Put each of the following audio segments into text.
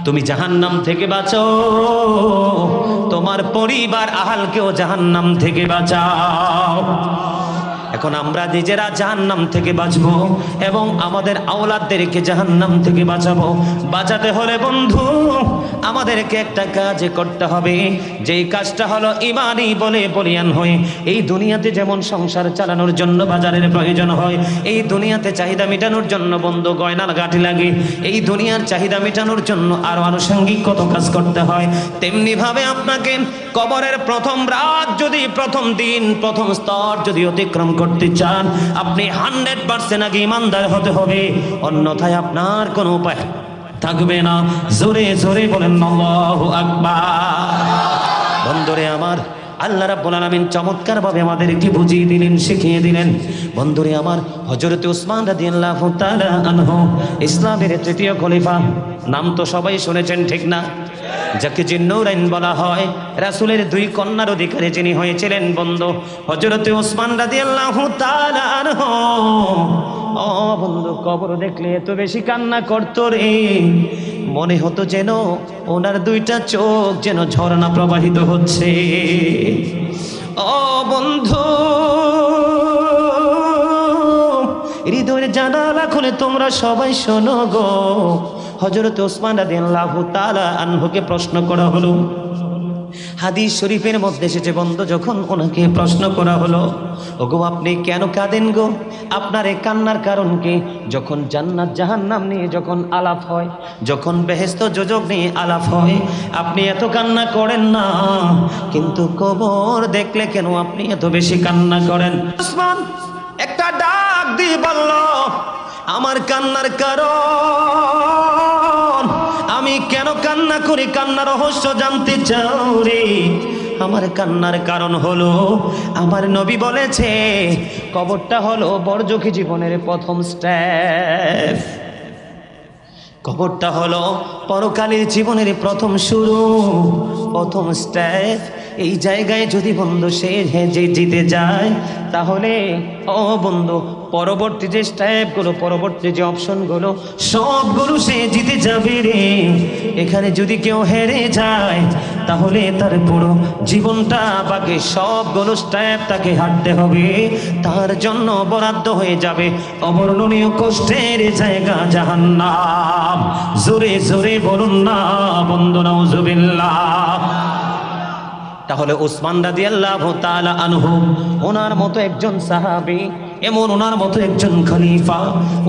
তুমি জাহান্নাম থেকে বাঁচো, তোমার পরিবার আহালকেও জাহান্নাম থেকে বাঁচাও। এখন আমরা নিজেরা জাহান্নাম থেকে বাঁচবো এবং আমাদের আওলাদদেরকে জাহান্নাম থেকে বাঁচাবো। বাঁচাতে হলে বন্ধু আমাদেরকে একটা কাজ করতে হবে, যেই কাজটা হলো ঈমানি বলে বলিয়ান হয়ে এই দুনিয়াতে যেমন সংসার চালানোর জন্য বাজারের প্রয়োজন হয়, এই দুনিয়াতে চাহিদা মেটানোর জন্য বন্ধু গয়নার গাঁটি লাগে, এই দুনিয়ার চাহিদা মেটানোর জন্য আরো আনুষঙ্গিক কত কাজ করতে হয়, তেমনি ভাবে আপনাকে কবরের প্রথম রাত যদি, প্রথম দিন, প্রথম স্তর যদি অতিক্রম করতে চান, আপনি 100% আগে ইমানদার হতে হবে, অন্যথায় আপনার কোনো উপায় থাকবে না। জোরে জোরে বলেন আল্লাহু আকবার। বন্ধুরে আমার, আল্লাহ রাব্বুল আলামিন চমৎকার ভাবে আমাদেরকে বুঝিয়ে দিলেন, শিখিয়ে দিলেন। বন্ধুরে আমার, হযরত উসমান রাদিয়াল্লাহু তাআলা আনহু ইসলামের তৃতীয় খলিফা, নাম তো সবাই শুনেছেন ঠিক না? যাকে জিন্নুরাইন বলা হয়, রাসূলের দুই কন্যার অধিকারী যিনি হয়েছিলেন বন্ধু হযরত উসমান রাদিয়াল্লাহু তাআলা আনহু। ও বন্ধু, কবর দেখলে এত বেশি কান্না করতো রে, মনে হতো যেন ওনার দুইটা চোখ যেন ঝর্ণা প্রবাহিত হচ্ছে। ও বন্ধু, হৃদয়ের জানালা খুলে তোমরা সবাই শোনো গো, হযরত ওসমান রাদিয়াল্লাহু তাআলা আনহুকে প্রশ্ন করা হলো। হাদিস শরীফের মধ্যে এসেছে বন্ধু, যখন ওনাকে প্রশ্ন করা হলো, ওগো আপনি কেন কাঁদেন গো, আপনার এই কান্নার কারণ কি? যখন জান্নাত জাহান্নাম নিয়ে যখন আলাপ হয়, যখন বেহেশত দোজখ নিয়ে আলাপ হয়, আপনি এত কান্না করেন না, কিন্তু কবর দেখলে কেন আপনি এত বেশি কান্না করেন? ওসমান একটা ডাক দিয়ে বলল, আমার কান্নার কারণ, আমি কেন কান্না করি, কান্নার রহস্য জানতে চাও রে? আমার কান্নার কারণ হলো, আমার নবী বলেছে কবরটা হলো বরজখী জীবনের প্রথম স্টেপ, কবরটা হলো পরকালের জীবনের প্রথম শুরু, প্রথম স্টেপ। এই জায়গায় যদি বন্ধু সে জিতে যায়, তাহলে ও বন্ধু পরবর্তী যে স্টেপগুলো, পরবর্তী যে অপশনগুলো, সবগুলো সে জিতে যাবে রে। এখানে যদি কেউ হেরে যায়, তাহলে তার পুরো জীবনটা বাকি সবগুলো স্টেপ তাকে হাঁটতে হবে, তার জন্য বরাদ্দ হয়ে যাবে অবর্ণনীয় কষ্টের জায়গা জাহান্নাম। জোরে জোরে বলুন না বন্ধু, নাউজুবিল্লাহ। তাহলে ওসমান রাদিয়াল্লাহু তাআলা আনহু, ওনার মতো একজন সাহাবী, এমন ওনার মতো একজন খলিফা,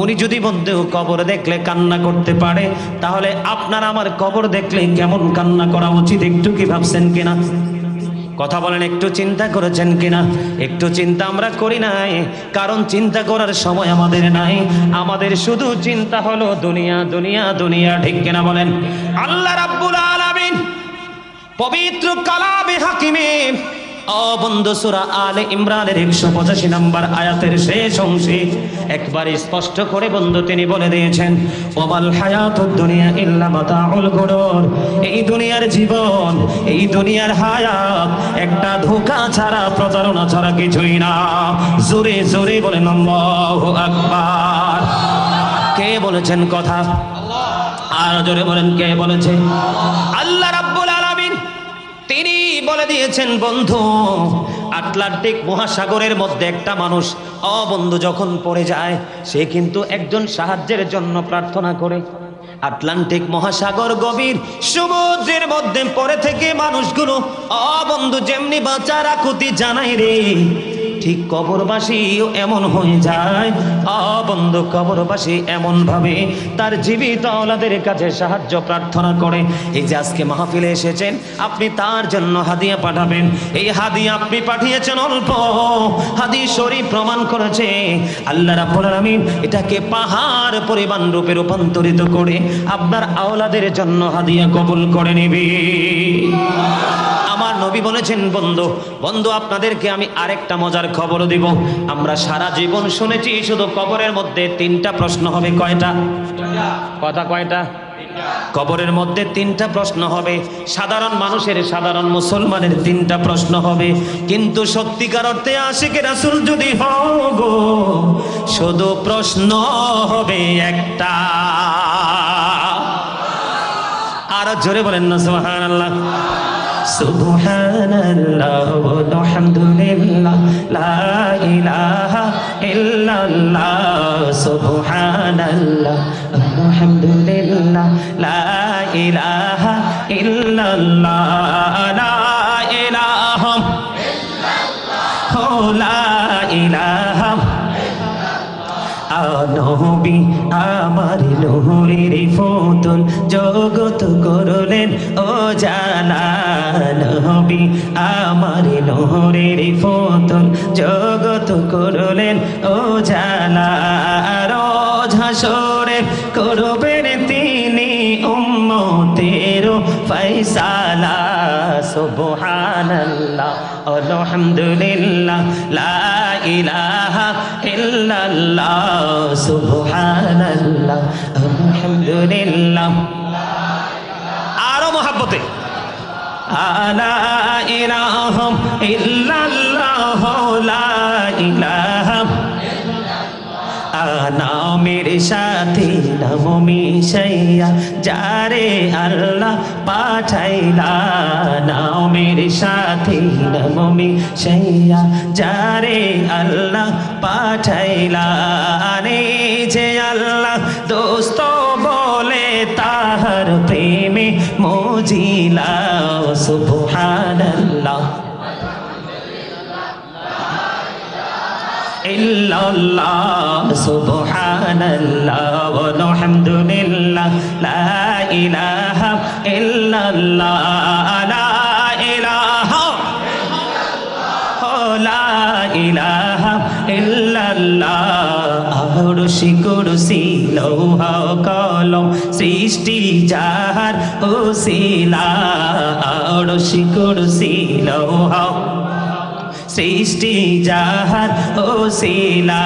উনি যদি বন্ধু কবর দেখলে কান্না করতে পারে, তাহলে আপনার আমার কবর দেখলে কেমন কান্না করা উচিত? একটু কি ভাবছেন কিনা? কথা বলেন, একটু চিন্তা করেছেন কিনা? একটু চিন্তা আমরা করি নাই, কারণ চিন্তা করার সময় আমাদের নাই, আমাদের শুধু চিন্তা হলো দুনিয়া দুনিয়া দুনিয়া, ঠিক কিনা বলেন? আল্লাহ রাব্বুল আলামিন পবিত্র কালামে হাকিমে ও বন্ধু সূরা আলে ইমরানের 185 নম্বর আয়াতের শেষ অংশে একবার স্পষ্ট করে বন্ধু তিনি বলে দিয়েছেন, ওয়াল হায়াতুদ দুনিয়া ইল্লা মাতাউল গুরুর, এই দুনিয়ার জীবন, এই দুনিয়ার হায়াত একটা ধোঁকা ছাড়া, প্রতারণা ছাড়া কিছুই না। জোরে জোরে বলেন আল্লাহু আকবার। কে বলেছেন কথা? আর জোরে বলেন, কে বলেছে? আল্লাহ রাব্বুল আলামিন তিনি বলে দিয়েছেন বন্ধু, আটলান্টিক মহাসাগরের মধ্যে একটা মানুষ বন্ধু যখন পড়ে যায়, সে কিন্তু একজন সাহায্যের জন্য প্রার্থনা করে। আটলান্টিক মহাসাগর গভীর সমুদ্রের মধ্যে পড়ে থেকে মানুষগুলো বন্ধু যেমনি বাঁচার আকুতি জানায় রে, ঠিক কবরবাসীও এমন হয়ে যায়। বন্ধু কবরবাসী এমন ভাবে তার জীবিত আওলাদের কাছে সাহায্য প্রার্থনা করে। এই যে আজকে মাহফিলে এসেছেন, আপনি তার জন্য হাদিয়া পাঠাবেন, এই হাদিয়া আপনি পাঠিয়েছেন অল্প, হাদিস শরীফ প্রমাণ করেছে আল্লাহ রাব্বুল আলামিন এটাকে পাহাড় পরিমাণ রূপে রূপান্তরিত করে আপনার আওলাদের জন্য হাদিয়া কবুল করে নেবে। আমার নবী বলেছেন বন্ধু, বন্ধু আপনাদেরকে আমি আরেকটা মজার খবর দিব। আমরা সারা জীবন শুনেছি শুধু কবরের মধ্যে 3টা প্রশ্ন হবে। কয়টা কথা? কয়টা? কবরের মধ্যে 3টা প্রশ্ন হবে। সাধারণ মানুষের, সাধারণ মুসলমানের 3টা প্রশ্ন হবে, কিন্তু সত্যিকার অর্থে আশিকে রাসূল যদি হও গো, শুধু প্রশ্ন হবে একটা। আর জোরে বলেন না সুবহানাল্লাহ। সুবহানাল্লাহ ওয়ালহামদুলিল্লাহ লা ইলাহা ইল্লাল্লাহ সুবহানাল্লাহ আলহামদুলিল্লাহ লা ইলাহা ইল্লাল্লাহ লা ইলাহা ইল্লাল্লাহ লা ইলাহা নবী আমার নূরের ফুতুল জগত করলেন ও জালা নবী আমার নূরের ফুতুল জগত করলেন ও জালা রোজ হাসরে করবেন তিনি উম্মতের ফয়সালা সুবহানাল্লাহ আলহামদুলিল্লাহ লা ইলাহা ইল্লাল্লাহ সুবহানাল্লাহ আলহামদুলিল্লাহ। আরো মহব্বতে লা ইলাহা ইল্লাল্লাহ লা ইলাহা নামের সাথে নাম মিশাইয়া যারে আল্লাহ পাঠাইলা নামের সাথে নাম মিশাইয়া যারে আল্লাহ পাঠাইলা যে আল্লাহ দোস্ত বলে তাহার প্রেমে মজিলা সুবহানাল্লাহ ইল্লাল্লাহ সুবহানাল্লাহ ওয়ালহামদুলিল্লাহ লা ইলাহা ইল্লাল্লাহ লা ইলাহা লা ইলাহা ইল্লাল্লাহ আরশি কুরসি লৌহ কলম সৃষ্টি যাহার ওসিলা আরশি কুরসি লৌহ সৃষ্টি যাহার ওসিলা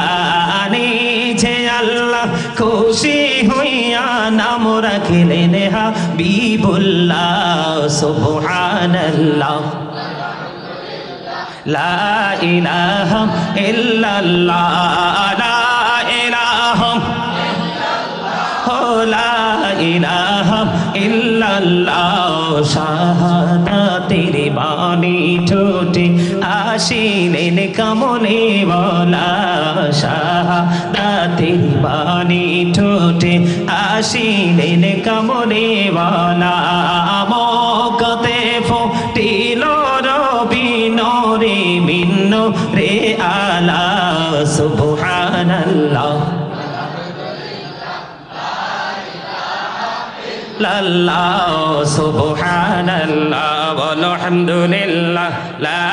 যে আল্লাহ খুশি হইয়া নাম রাখিলেন হাবিবুল্লাহ সুবহানাল্লাহ লা ইলাহা ইল্লাল্লাহ লা ইলাহা লা ইলাহা ইল্লাল্লাহ শাহাদাতের বাণী ঠোঁটে আসিলেন কামলে ওয়ালা শাহাদাতের বাণী ঠোঁটে আসিলেন কামলে ওয়ালা মকতে ফুটিল রবি নূরে মিন নূরে আলা সুবহানাল্লাহ লাল্লাহ সুবহানাল্লাহ ওয়ালহামদুলিল্লাহ লা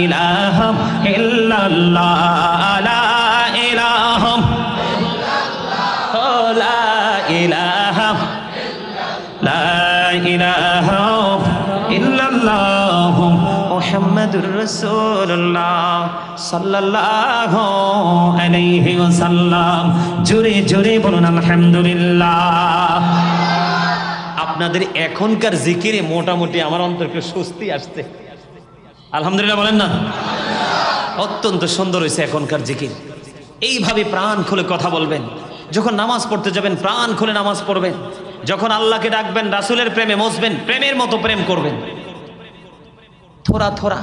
ইলাহা ইল্লাল্লাহ লা ইলাহা ইল্লাল্লাহ লা ইলাহা লা ইলাহা ইল্লাল্লাহ মুহাম্মাদুর রাসূলুল্লাহ সাল্লাল্লাহু আলাইহি ওয়াসাল্লাম। জোরে জোরে বলুন আলহামদুলিল্লাহ। আপনাদের এখনকার জিকিরে মোটামুটি আমার অন্তরকে স্বস্তি আসছে, আলহামদুলিল্লাহ বলেন না? অত্যন্ত সুন্দর হয়েছে এখনকার জিকির। এইভাবে প্রাণ খুলে কথা বলবেন, যখন নামাজ পড়তে যাবেন প্রাণ খুলে নামাজ পড়বেন, যখন আল্লাহকে ডাকবেন রাসূলের প্রেমে মজবেন, প্রেমের মতো প্রেম করবেন। থোড়া থোড়া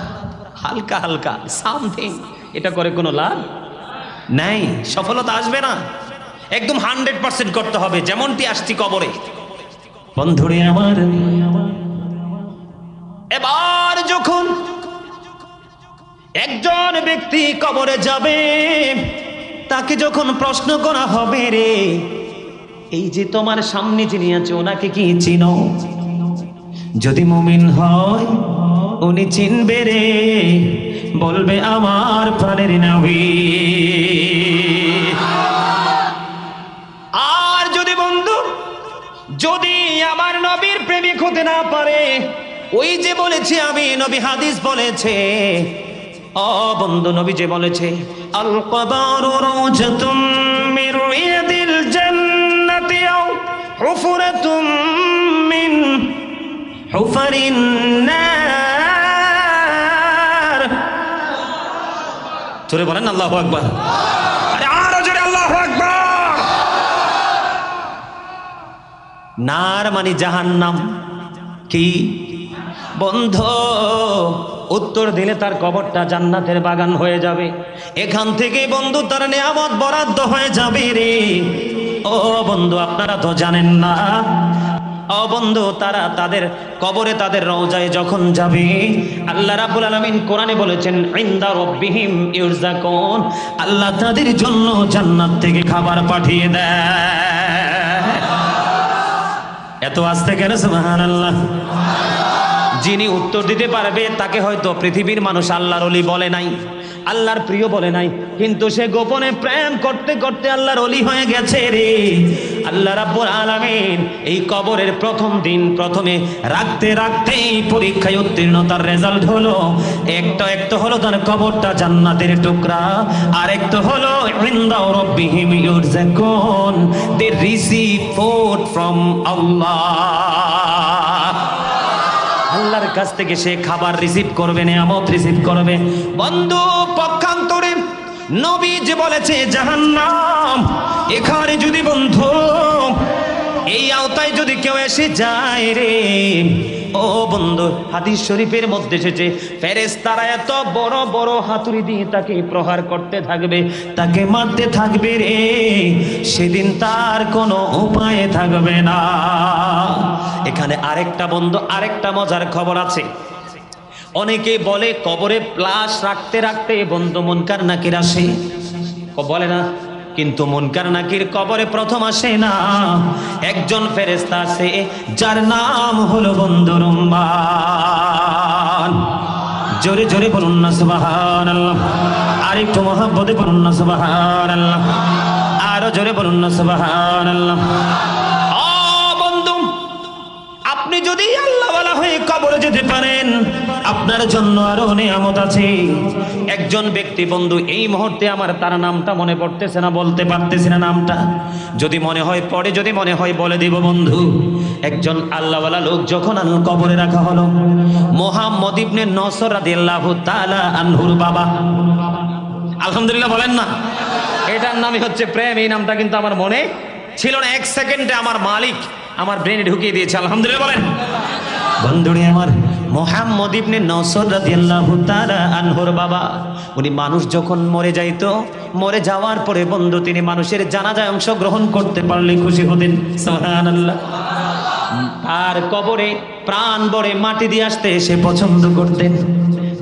হালকা হালকা সামথিং, এটা করে কোনো লাভ নাই, সফলতা আসবে না। একদম 100% করতে হবে, যেমনটি আসছি কবরে। বন্ধুরে আমার, এবার যখন একজন ব্যক্তি কবরে যাবে, তাকে যখন প্রশ্ন করা হবে, রে এই যে তোমার সামনে যিনি আছে ওনাকে কি চিনো? যদি মুমিন হয় উনি চিনবে রে, বলবে আমার প্রাণের নবী। আর যদি বন্ধু যদি আমার নবীর প্রেমিক হতে না পারে, ওই যে বলেছে আমি নবী, হাদিস বলেছে, ও বন্ধু নবী যে বলেছে, আল কবরু রাওজাতুম মির রিয়াদিল জান্নাতি আও হুফরাতুম মিন হুফারিন নার। জোরে বলেন আল্লাহু আকবার। আরে আরো জোরে আল্লাহু আকবার। নার মানে জাহান্নাম, কি বন্ধু, উত্তর দিলে তার কবরটা জান্নাতের বাগান হয়ে যাবে। এখান থেকে বন্ধু তার নিয়ামত বরাদ্দ হয়ে যাবে রে। ও বন্ধু, আপনারা তো জানেন না। ও বন্ধু, তারা তাদের কবরে তাদের রওজায় যখন যাবে, আল্লাহ রাব্বুল আলামিন কোরআনে বলেছেন ইনদা রাব্বিহিম ইউরযাকুন, আল্লাহ তাদের জন্য জান্নাত থেকে খাবার পাঠিয়ে দেয়। এত আস্তে কেন সুবহানাল্লাহ? যিনি উত্তর দিতে পারবে তাকে হয়তো পৃথিবীর মানুষ আল্লাহর ওলি বলে নাই, আল্লাহর প্রিয় বলে নাই, কিন্তু সে গোপনে প্রেম করতে করতে আল্লাহর ওলি হয়ে গেছে রে। আল্লাহ রাব্বুল আলামিন এই কবরের প্রথম দিন প্রথমে রাখতে রাখতেই পরীক্ষায় উত্তীর্ণতার রেজাল্ট হলো একটা হলো তার কবরটা জান্নাতের টুকরা, আর একটা হলো ইনদা রাব্বিহিম ইউরযাকুন, দে রিসিভ ফুড ফ্রম আল্লাহ। আল্লাহর কাছ থেকে সে খাবার রিসিভ করবে, নিয়ামত রিসিভ করবে। বন্ধু, পক্ষান্তরে নবী যে বলেছে জাহান্নাম, এখানে যদি বন্ধু এই আওতায় যদি কেউ এসে যায় রে, ও বন্ধু, হাদিস শরীফের মধ্যে এসেছে ফেরেশতারা এত বড় বড় হাতুড়ি দিয়ে তাকে প্রহার করতে থাকবে, তাকে মারতে থাকবে রে, সেদিন তার কোনো উপায় থাকবে না। এখানে আরেকটা বন্ধু, আরেকটা মজার খবর আছে। অনেকে বলে কবরে লাশ রাখতে রাখতে বন্ধু মুনকার নাকির আসে, বলে না? কিন্তু মুনকার নাকির কবরে প্রথম আসে না, একজন ফেরেশতা আসে যার নাম হলো বন্ধু রুম্মান। জোরে জোরে বলুন না সুবহানাল্লাহ, আরেকটু মহব্বতে বলুন না সুবহানাল্লাহ, আরো জোরে বলুন না সুবহানাল্লাহ। আপনি যদি আল্লাহওয়ালা হয়ে কবরে যেতে পারেন, আপনার জন্য আরো নিয়ামত আছে। একজন ব্যক্তি বন্ধু, এই মুহূর্তে আমার তার নামটা মনে পড়তেছে না, বলতে পারতেছি না নামটা, যদি মনে হয় পরে, যদি মনে হয় বলে দিব বন্ধু। একজন আল্লাহওয়ালা লোক যখন কবরে রাখা হলো, মুহাম্মদ ইবনে নসর রাদিয়াল্লাহু তাআলা আনহুর বাবা। আলহামদুলিল্লাহ বলেন না? এটার নামই হচ্ছে প্রেম। এই নামটা কিন্তু আমার মনে ছিল না, এক সেকেন্ডে আমার মালিক আমার ব্রেনে ঢুকিয়ে দিয়েছে। আলহামদুলিল্লাহ বলেন। বন্ধুরে আমার, মুহাম্মদ ইবনে নসর রাদিয়াল্লাহু তাআলা আনহুর বাবা, উনি মানুষ যখন মরে যাইতো, মরে যাওয়ার পরে বন্ধু তিনি মানুষের জানাজায় অংশগ্রহণ করতে পারলে খুশি হতেন। সুবহানাল্লাহ। আর কবরে প্রাণ ভরে মাটি দিয়ে আসতে সে পছন্দ করতেন।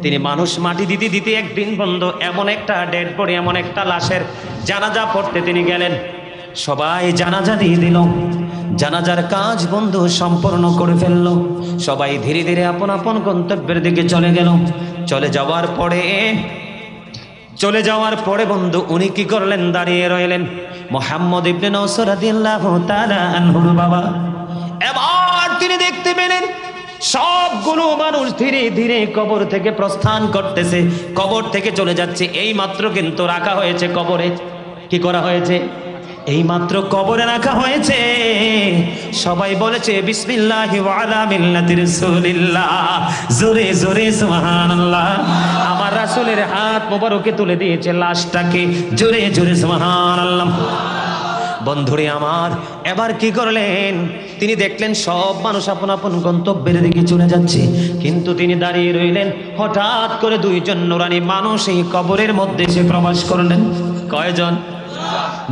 তিনি মানুষ মাটি দিতে দিতে একদিন বন্ধু এমন একটা ডেড বডি, এমন একটা লাশের জানাজা পড়তে তিনি গেলেন। সবাই জানাজা দিয়ে দিল, জানাজার কাজ বন্ধু সম্পূর্ণ করে ফেলল। সবাই ধীরে ধীরে আপন আপন গন্তব্যের দিকে চলে গেল। চলে যাওয়ার পরে বন্ধু উনি কি করলেন? দাঁড়িয়ে রইলেন। মুহাম্মদ ইবনে নসর রাদিয়াল্লাহু তাআলা আনহুর বাবা। এবার তিনি দেখতে পেলেন সবগুলো মানুষ ধীরে ধীরে কবর থেকে প্রস্থান করতেছে, কবর থেকে চলে যাচ্ছে। এই মাত্র কিন্তু রাখা হয়েছে কবরে। কি করা হয়েছে? এই মাত্র কবরে রাখা হয়েছে। সবাই বলেছে বিসমিল্লাহি ওয়া আলা মিল্লাতি রাসূলিল্লাহ, জোরে জোরে সুবহানাল্লাহ। আমার রাসূলের হাত মোবারকে তুলে দিয়েছে লাশটাকে, জোরে জোরে সুবহানাল্লাহ। বন্ধুরে আমার, এবার কি করলেন? তিনি দেখলেন সব মানুষ আপন আপন গন্তব্যের দিকে চলে যাচ্ছে, কিন্তু তিনি দাঁড়িয়ে রইলেন। হঠাৎ করে দুইজন নুরানি মানুষ এই কবরের মধ্যে এসে প্রবেশ করলেন। কয়জন?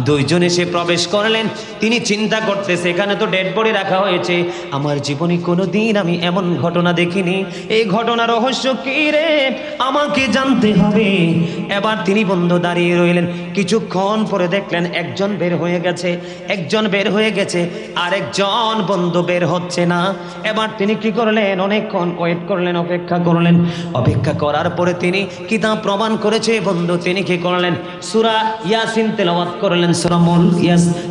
দুইজন এসে প্রবেশ করলেন। তিনি চিন্তা করতেছে, এখানে তো ডেড বডি রাখা হয়েছে, আমার জীবনে কোনোদিন আমি এমন ঘটনা দেখিনি। এই ঘটনার রহস্য কি রে? আমাকে জানতে হবে। এবার তিনি বন্ধু দাঁড়িয়ে রইলেন। কিছুক্ষণ পরে দেখলেন একজন বের হয়ে গেছে, একজন বের হয়ে গেছে, আর একজন বন্ধু বের হচ্ছে না। এবার তিনি কি করলেন? অনেকক্ষণ ওয়েট করলেন, অপেক্ষা করলেন। অপেক্ষা করার পরে তিনি কিতাব প্রমাণ করেছে বন্ধু। তিনি কি করলেন? সূরা ইয়াসিন তেলাওয়াত করলেন, সূরা মুলক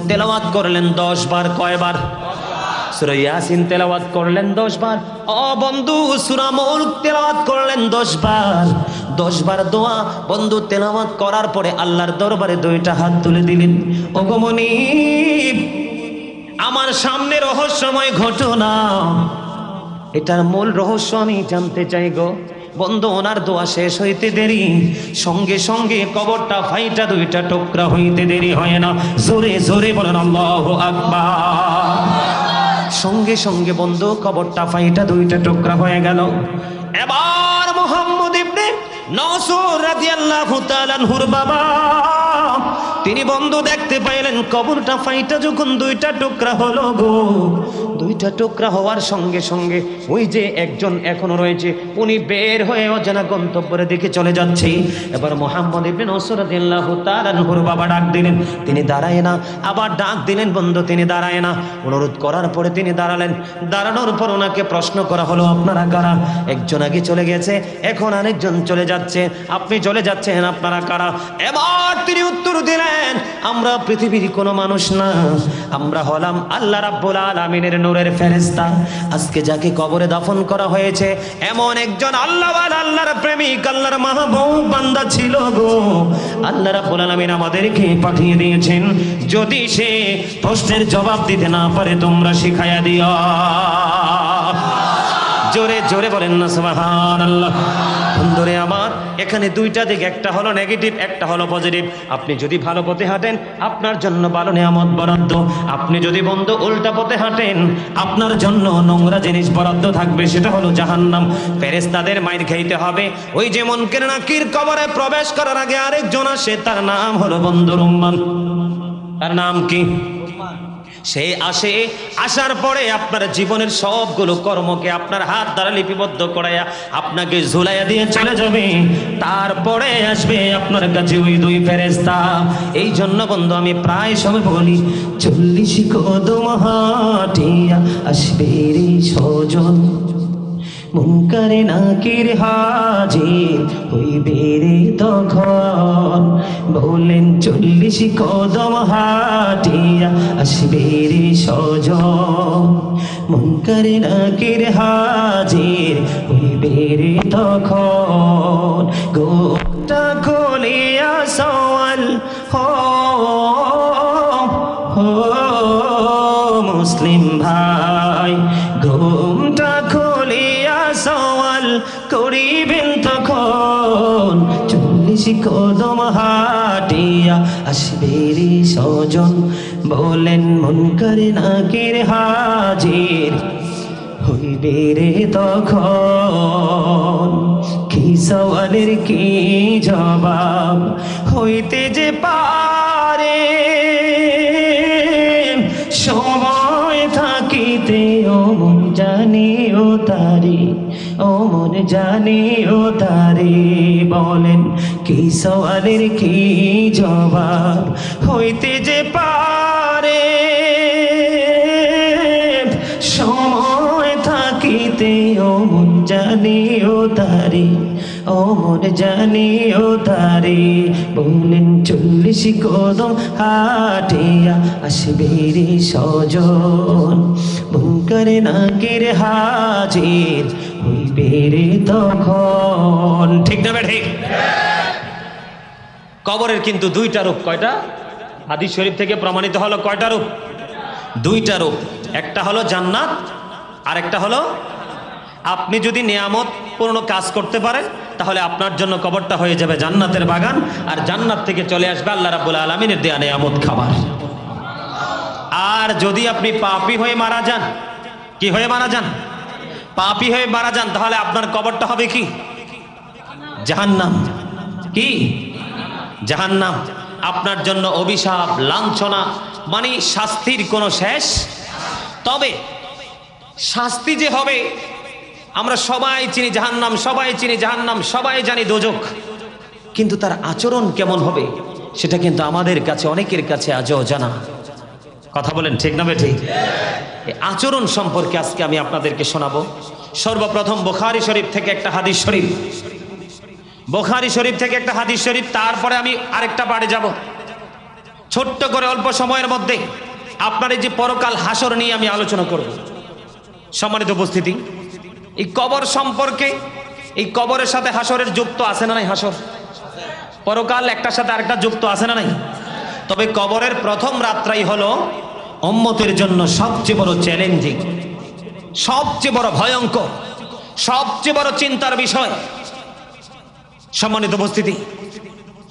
তেলাওয়াত করলেন 10 বার। কয়বার? সূরা ইয়াসিন তেলাওয়াত করলেন 10 বার। ও বন্ধু, সূরা মুলক তেলাওয়াত করলেন 10 বার। 10 বার দোয়া বন্ধু তেলাওয়াত করার পরে আল্লাহর দরবারে দুইটা হাত তুলে দিলেন। ওগো মনিব, আমার সামনে রহস্যময় ঘটনা, এটার মূল রহস্য আমি জানতে চাই গো। বন্ধু ওনার দোয়া শেষ হইতে দেরি, সঙ্গে সঙ্গে কবরটা ফাইটা দুইটা টুকরা হইতে দেরি হয় না। জোরে জোরে বলেন আল্লাহু আকবার। সঙ্গে সঙ্গে বন্ধু কবরটা ফাইটা দুইটা টুকরা হয়ে গেল। এবার মুহাম্মদ ইবনে নসর রাদিয়াল্লাহু তাআলা আনহুর বাবা তিনি বন্ধু দেখতে পাইলেন কবরটা ফাইটা যখন দুইটা টুকরা হলো গো, দুইটা টুকরা হওয়ার সঙ্গে সঙ্গে ওই যে একজন এখনো রয়েছে উনি বের হয়ে অজানা গন্তব্যের দিকে চলে যাচ্ছে। এবার মুহাম্মদ ইবনে নসর রাদিয়াল্লাহু তাআলা আনহুর বাবা ডাক দিলেন, তিনি দাঁড়ায় না, আবার ডাক দিলেন বন্ধু, তিনি দাঁড়ায় না। অনুরোধ করার পরে তিনি দাঁড়ালেন। দাঁড়ানোর পর ওনাকে প্রশ্ন করা হলো, আপনারা কারা? একজন আগে চলে গেছে, এখন আরেকজন চলে যাচ্ছে, আপনি চলে যাচ্ছেন, আপনারা কারা? এবার তিনি উত্তর দিলেন, আমরা পৃথিবীর কোনো মানুষ না, আমরা হলাম আল্লাহ রাব্বুল আলামিনের নূরের ফেরেশতা। আজকে যাকে কবরে দাফন করা হয়েছে এমন একজন আল্লাহওয়ালা, আল্লাহর প্রেমিক, আল্লাহর মাহবুব বান্দা ছিল গো। আল্লাহ রাব্বুল আলামিন আমাদেরকে পাঠিয়ে দিয়েছেন, যদি সে প্রশ্নের জবাব দিতে না পারে তোমরা শিখাইয়া দিও। জোরে জোরে বলেন না সুবহানাল্লাহ। বন্ধুরে আমার, এখানে দুইটা দিক, একটা হলো নেগেটিভ, একটা হলো পজিটিভ। আপনি যদি ভালো পথে হাঁটেন আপনার জন্য ভালো নিয়ামত বরাদ্দ, আপনি যদি বন্ধু উল্টা পথে হাঁটেন আপনার জন্য নোংরা জিনিস বরাদ্দ থাকবে, সেটা হলো জাহান্নাম। ফেরেশতাদের মাইর খাইতে হবে। ওই যে মুনকার নাকির কবরে প্রবেশ করার আগে আরেকজন আসে, তার নাম হলো বন্ধু রুম্মান। তার নাম কি? সে আসে, আসার পরে আপনার জীবনের সবগুলো কর্মকে আপনার হাত দ্বারা লিপিবদ্ধ করাইয়া আপনাকে ঝুলাইয়া দিয়ে চলে যাবে। তারপরে আসবে আপনার কাছে ওই দুই ফেরেশতা। এই জন্য বন্ধু আমি প্রায় সময় বলি, 40 কদম হাঁটিয়া আসবে রে সজন, মুনকার নাকির হাজির হইবে রে তখন। বলেন 40 কদম হাঁটিয়া আসবে রে সজন, মুনকার নাকির হাজির হইবে রে তখন। গোটা খুলিয়া সওয়াল হো মুসলিম ভাই, ঘুমটা খুলিয়া সওয়াল করিবেন তখন। 40 কদম হাঁটিয়া আসবে রে সজন, বলেন মুনকার নাকির হাজির হইবে রে তখন। কি সওয়ালের কি জবাব হইতে যে পারে, সময় থাকিতে ও মন জানিও তারে, ও মন জানিও তারে। বলেন কি সওয়ালের কি জবাব হইতে যে পারে, সময় থাকিতে ও মন জানিও তারে, ও মন জানিও তারে। বলেন 40 কদম হাঁটিয়া আসবে রে সজন, মুনকার নাকির হাজির হইবে রে তখন। ঠিক না ঠিক? কবরের কিন্তু দুইটা রূপ। কয়টা? হাদিস শরীফ থেকে প্রমাণিত হলো কয়টা রূপ? দুইটা রূপ। একটা হলো জান্নাত, আর একটা হলো, আপনি যদি নিয়ামত পূর্ণ কাজ করতে পারেন তাহলে আপনার জন্য কবরটা হয়ে যাবে জান্নাতের বাগান, আর জান্নাত থেকে চলে আসবে আল্লাহ রাব্বুল আলামিনের দেয়া নিয়ামত খাবার। আর যদি আপনি পাপী হয়ে মারা যান, কি হয়ে মারা যান? পাপী হয়ে মারা যান, তাহলে আপনার কবরটা হবে কি? জাহান্নাম। কি? জাহান্নাম। আপনার জন্য অভিশাপ, লাঞ্ছনা, মানে শাস্তির কোনো শেষ। তবে শাস্তি যে হবে, আমরা সবাই চিনি জাহান্নাম, সবাই চিনি জাহান্নাম, সবাই জানি দোজখ, কিন্তু তার আচরণ কেমন হবে সেটা কিন্তু আমাদের কাছে, অনেকের কাছে আজও জানা। কথা বলেন ঠিক না ঠিক? এই আচরণ সম্পর্কে আজকে আমি আপনাদেরকে শোনাবো। সর্বপ্রথম বুখারী শরীফ থেকে একটা হাদিস শরীফ, বুখারী শরীফ থেকে একটা হাদিস শরীফ, তারপরে আমি আরেকটা পাড়ে যাব। ছোট্ট করে অল্প সময়ের মধ্যে আপনার এই যে পরকাল হাসর নিয়ে আমি আলোচনা করব। সম্মানিত উপস্থিতি, এই কবর সম্পর্কে, এই কবরের সাথে হাসরের যুক্ত আছে না নাই? হাসর, পরকাল একটার সাথে আরেকটা যুক্ত আছে না নাই? তবে কবরের প্রথম রাতটাই হলো উম্মতের জন্য সবচেয়ে বড় চ্যালেঞ্জিং, সবচেয়ে বড় ভয়ঙ্কর, সবচেয়ে বড় চিন্তার বিষয়। সম্মানিত উপস্থিতি,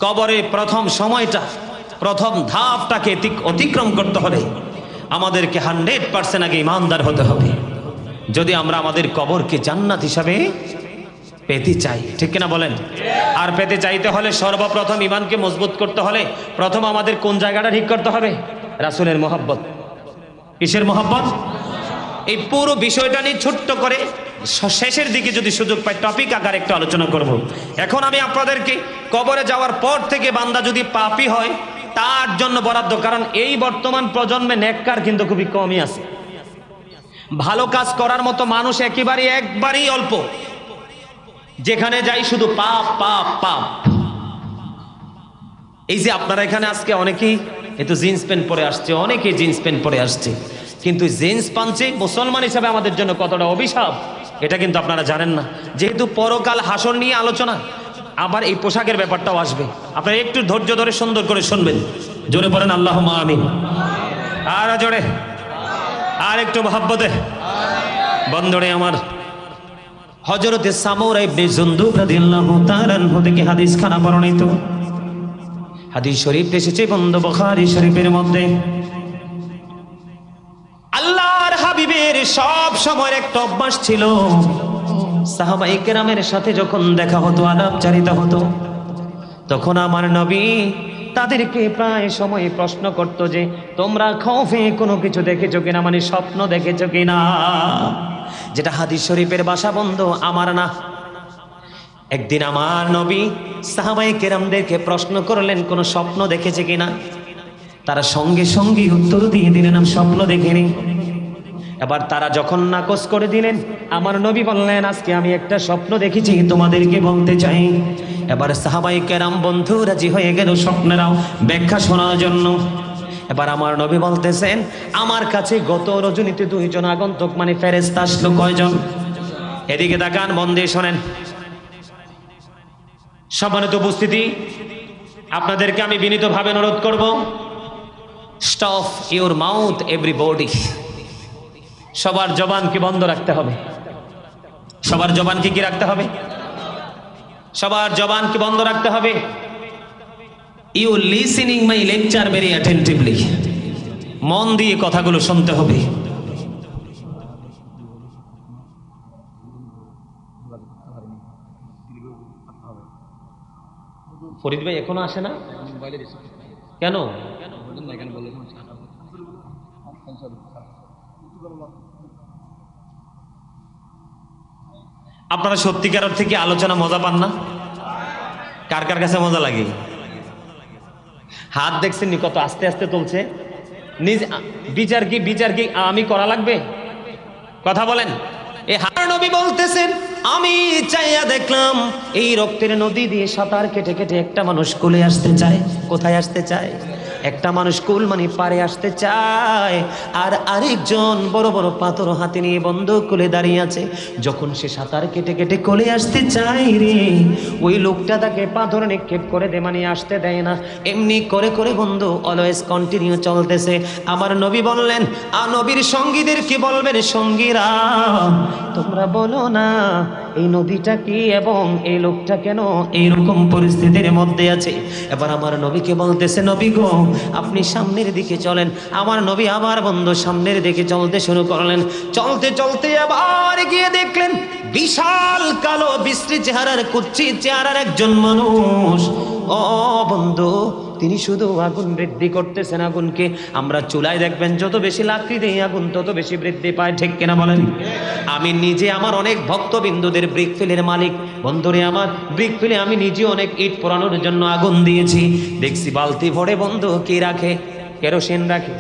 কবরে প্রথম সময়টা, প্রথম ধাপটাকে অতিক্রম করতে হলে আমাদেরকে 100% আগে ইমানদার হতে হবে যদি আমরা আমাদের কবরকে জান্নাত হিসাবে পেতে চাই, ঠিক কিনা বলেন? আর পেতে চাইতে হলে সর্বপ্রথম ইমানকে মজবুত করতে হলে প্রথম আমাদের কোন জায়গাটা ঠিক করতে হবে? রাসূলের মহব্বত। কিসের মহব্বত? এই পুরো বিষয়টা নিয়ে ছোট্ট করে শেষের দিকে যদি সুযোগ পাই টপিক আকারে একটু আলোচনা করব। এখন আমি আপনাদেরকে কবরে যাওয়ার পর থেকে বান্দা যদি পাপী হয় তার জন্য বরাদ্দ, কারণ এই বর্তমান প্রজন্মে নেককার কিন্তু খুবই কমই আছে। ভালো কাজ করার মতো মানুষ একবারই অল্প। যেখানে যাই শুধু পাপ পাপ পাপ। এই যে আপনারা এখানে আজকে অনেকেই একটু জিন্স প্যান্ট পরে আসছে, অনেকেই জিন্স প্যান্ট পরে আসছে, কিন্তু জিন্স প্যান্টে মুসলমান হিসাবে আমাদের জন্য কতটা অভিশাপ এটা কিন্তু আপনারা জানেন না। যেহেতু পরকাল হাসর নিয়ে আলোচনা, আবার এই পোশাকের ব্যাপারটাও আসবে। আপনারা একটু ধৈর্য ধরে সুন্দর করে শুনবেন। জোরে পড়েন আল্লাহুম্মা আমিন। আর জোরে, আর একটু মহব্বতে। বন্ধুরে আমার, হযরতে সামুরা ইবনে জুনদুব রাদিয়াল্লাহু তাআলা আনহু থেকে হাদিস খানা বর্ণিত। হাদিস শরীফ এসেছে বন্ধু বুখারী শরীফের মধ্যে। আল্লাহর হাবিবের সব সময়ের একটা অভ্যাস ছিল, সাহাবায়ে কেরামের সাথে যখন দেখা হতো, আলাপচারিতা হতো, তখন আমার নবী তাদেরকে প্রায় সময় প্রশ্ন করত যে তোমরা খৌফে কোনো কিছু দেখেছো কিনা, মানে স্বপ্ন দেখেছো কিনা। যেটা হাদিস শরীফের ভাষা বন্ধু, আমার না। একদিন আমার নবী সাহাবায়ে কেরামদেরকে প্রশ্ন করলেন কোন স্বপ্ন দেখেছে কিনা। তারা সঙ্গে সঙ্গে উত্তর দিয়ে দিলেন আমি স্বপ্ন দেখিনি। এবার তারা যখন নাকচ করে দিলেন, আমার নবী বললেন আজকে আমি একটা স্বপ্ন দেখেছি তোমাদেরকে বলতে চাই। এবার সাহাবায়ে কেরাম বন্ধু রাজি হয়ে গেল স্বপ্নেরাও ব্যাখ্যা শোনার জন্য। এবার আমার নবী বলতেছেন আমার কাছে গত রজনীতে 2 জন আগন্তুক মানে ফেরেশতা আসলো। কয়জন? এদিকে তাকান, মন দিয়ে শোনেন। সম্মানিত উপস্থিতি, আপনাদেরকে আমি বিনীতভাবে অনুরোধ করব, স্টপ ইউর মাউথ এভরিবডি। সবার জবানকে বন্ধ রাখতে হবে। সবার জবানকে কি রাখতে হবে? সবার জবানকে বন্ধ রাখতে হবে। You listening my lecture very attentively. মন দিয়ে কথাগুলো শুনতে হবে। ফরিদ ভাই এখনো আসে না কেন? আপনারা সত্যিকার থেকে আলোচনা মজা পান না? কার কার কাছে মজা লাগে? হাত দেখছেন নি কত আস্তে আস্তে তুলছে। নিজে বিচার কি আমি করা লাগবে? কথা বলেন। এই নবী বলতেছেন আমি চাইয়া দেখলাম এই রক্তের নদী দিয়ে সাঁতার কেটে কেটে একটা মানুষ কোলে আসতে চায়। কোথায় আসতে চায়? একটা মানুষ কুল মানে পারে আসতে চায়, আর আরেকজন বড় বড় পাথর হাতে নিয়ে বন্ধু কোলে দাঁড়িয়ে আছে। যখন সে সাঁতার কেটে কেটে কোলে আসতে চায় রে, ওই লোকটা তাকে পাথর নিক্ষেপ করে দে, মানে আসতে দেয় না। এমনি করে করে বন্ধু অলওয়েজ কন্টিনিউ চলতেছে। আমার নবী বললেন, নবীর সঙ্গীদের কি বলবেন, সঙ্গীরা তোমরা বলো না এই নদীটা কি এবং এই লোকটা কেন এইরকম পরিস্থিতির মধ্যে আছে। এবার আমার নবীকে বলতেছে নবী গো আপনি সামনের দিকে চলেন। আমার নবী আবার বন্ধু সামনের দিকে চলতে শুরু করলেন। চলতে চলতে আবার গিয়ে দেখলেন বিশাল কালো বিশ্রী চেহারার কুচ্ছিত চেহারার একজন মানুষ। ও বন্ধু, তিনি শুধু আগুন বৃদ্ধি করতেছেন। আগুনকে আমরা চুলায় দেখবেন যত বেশি লাকড়ি দেই আগুন তত বেশি বৃদ্ধি পায়, ঠিক কিনা বলেন? আমি নিজে আমার অনেক ভক্তবিন্দুদের ব্রিক ফিলের মালিক। বন্ধুরে আমার ব্রিক ফিলে আমি নিজে অনেক ইট পোড়ানোর জন্য আগুন দিয়েছি। দেখছি বালতি ভরে বন্ধু কি রাখে, কেরোসিন রাখে।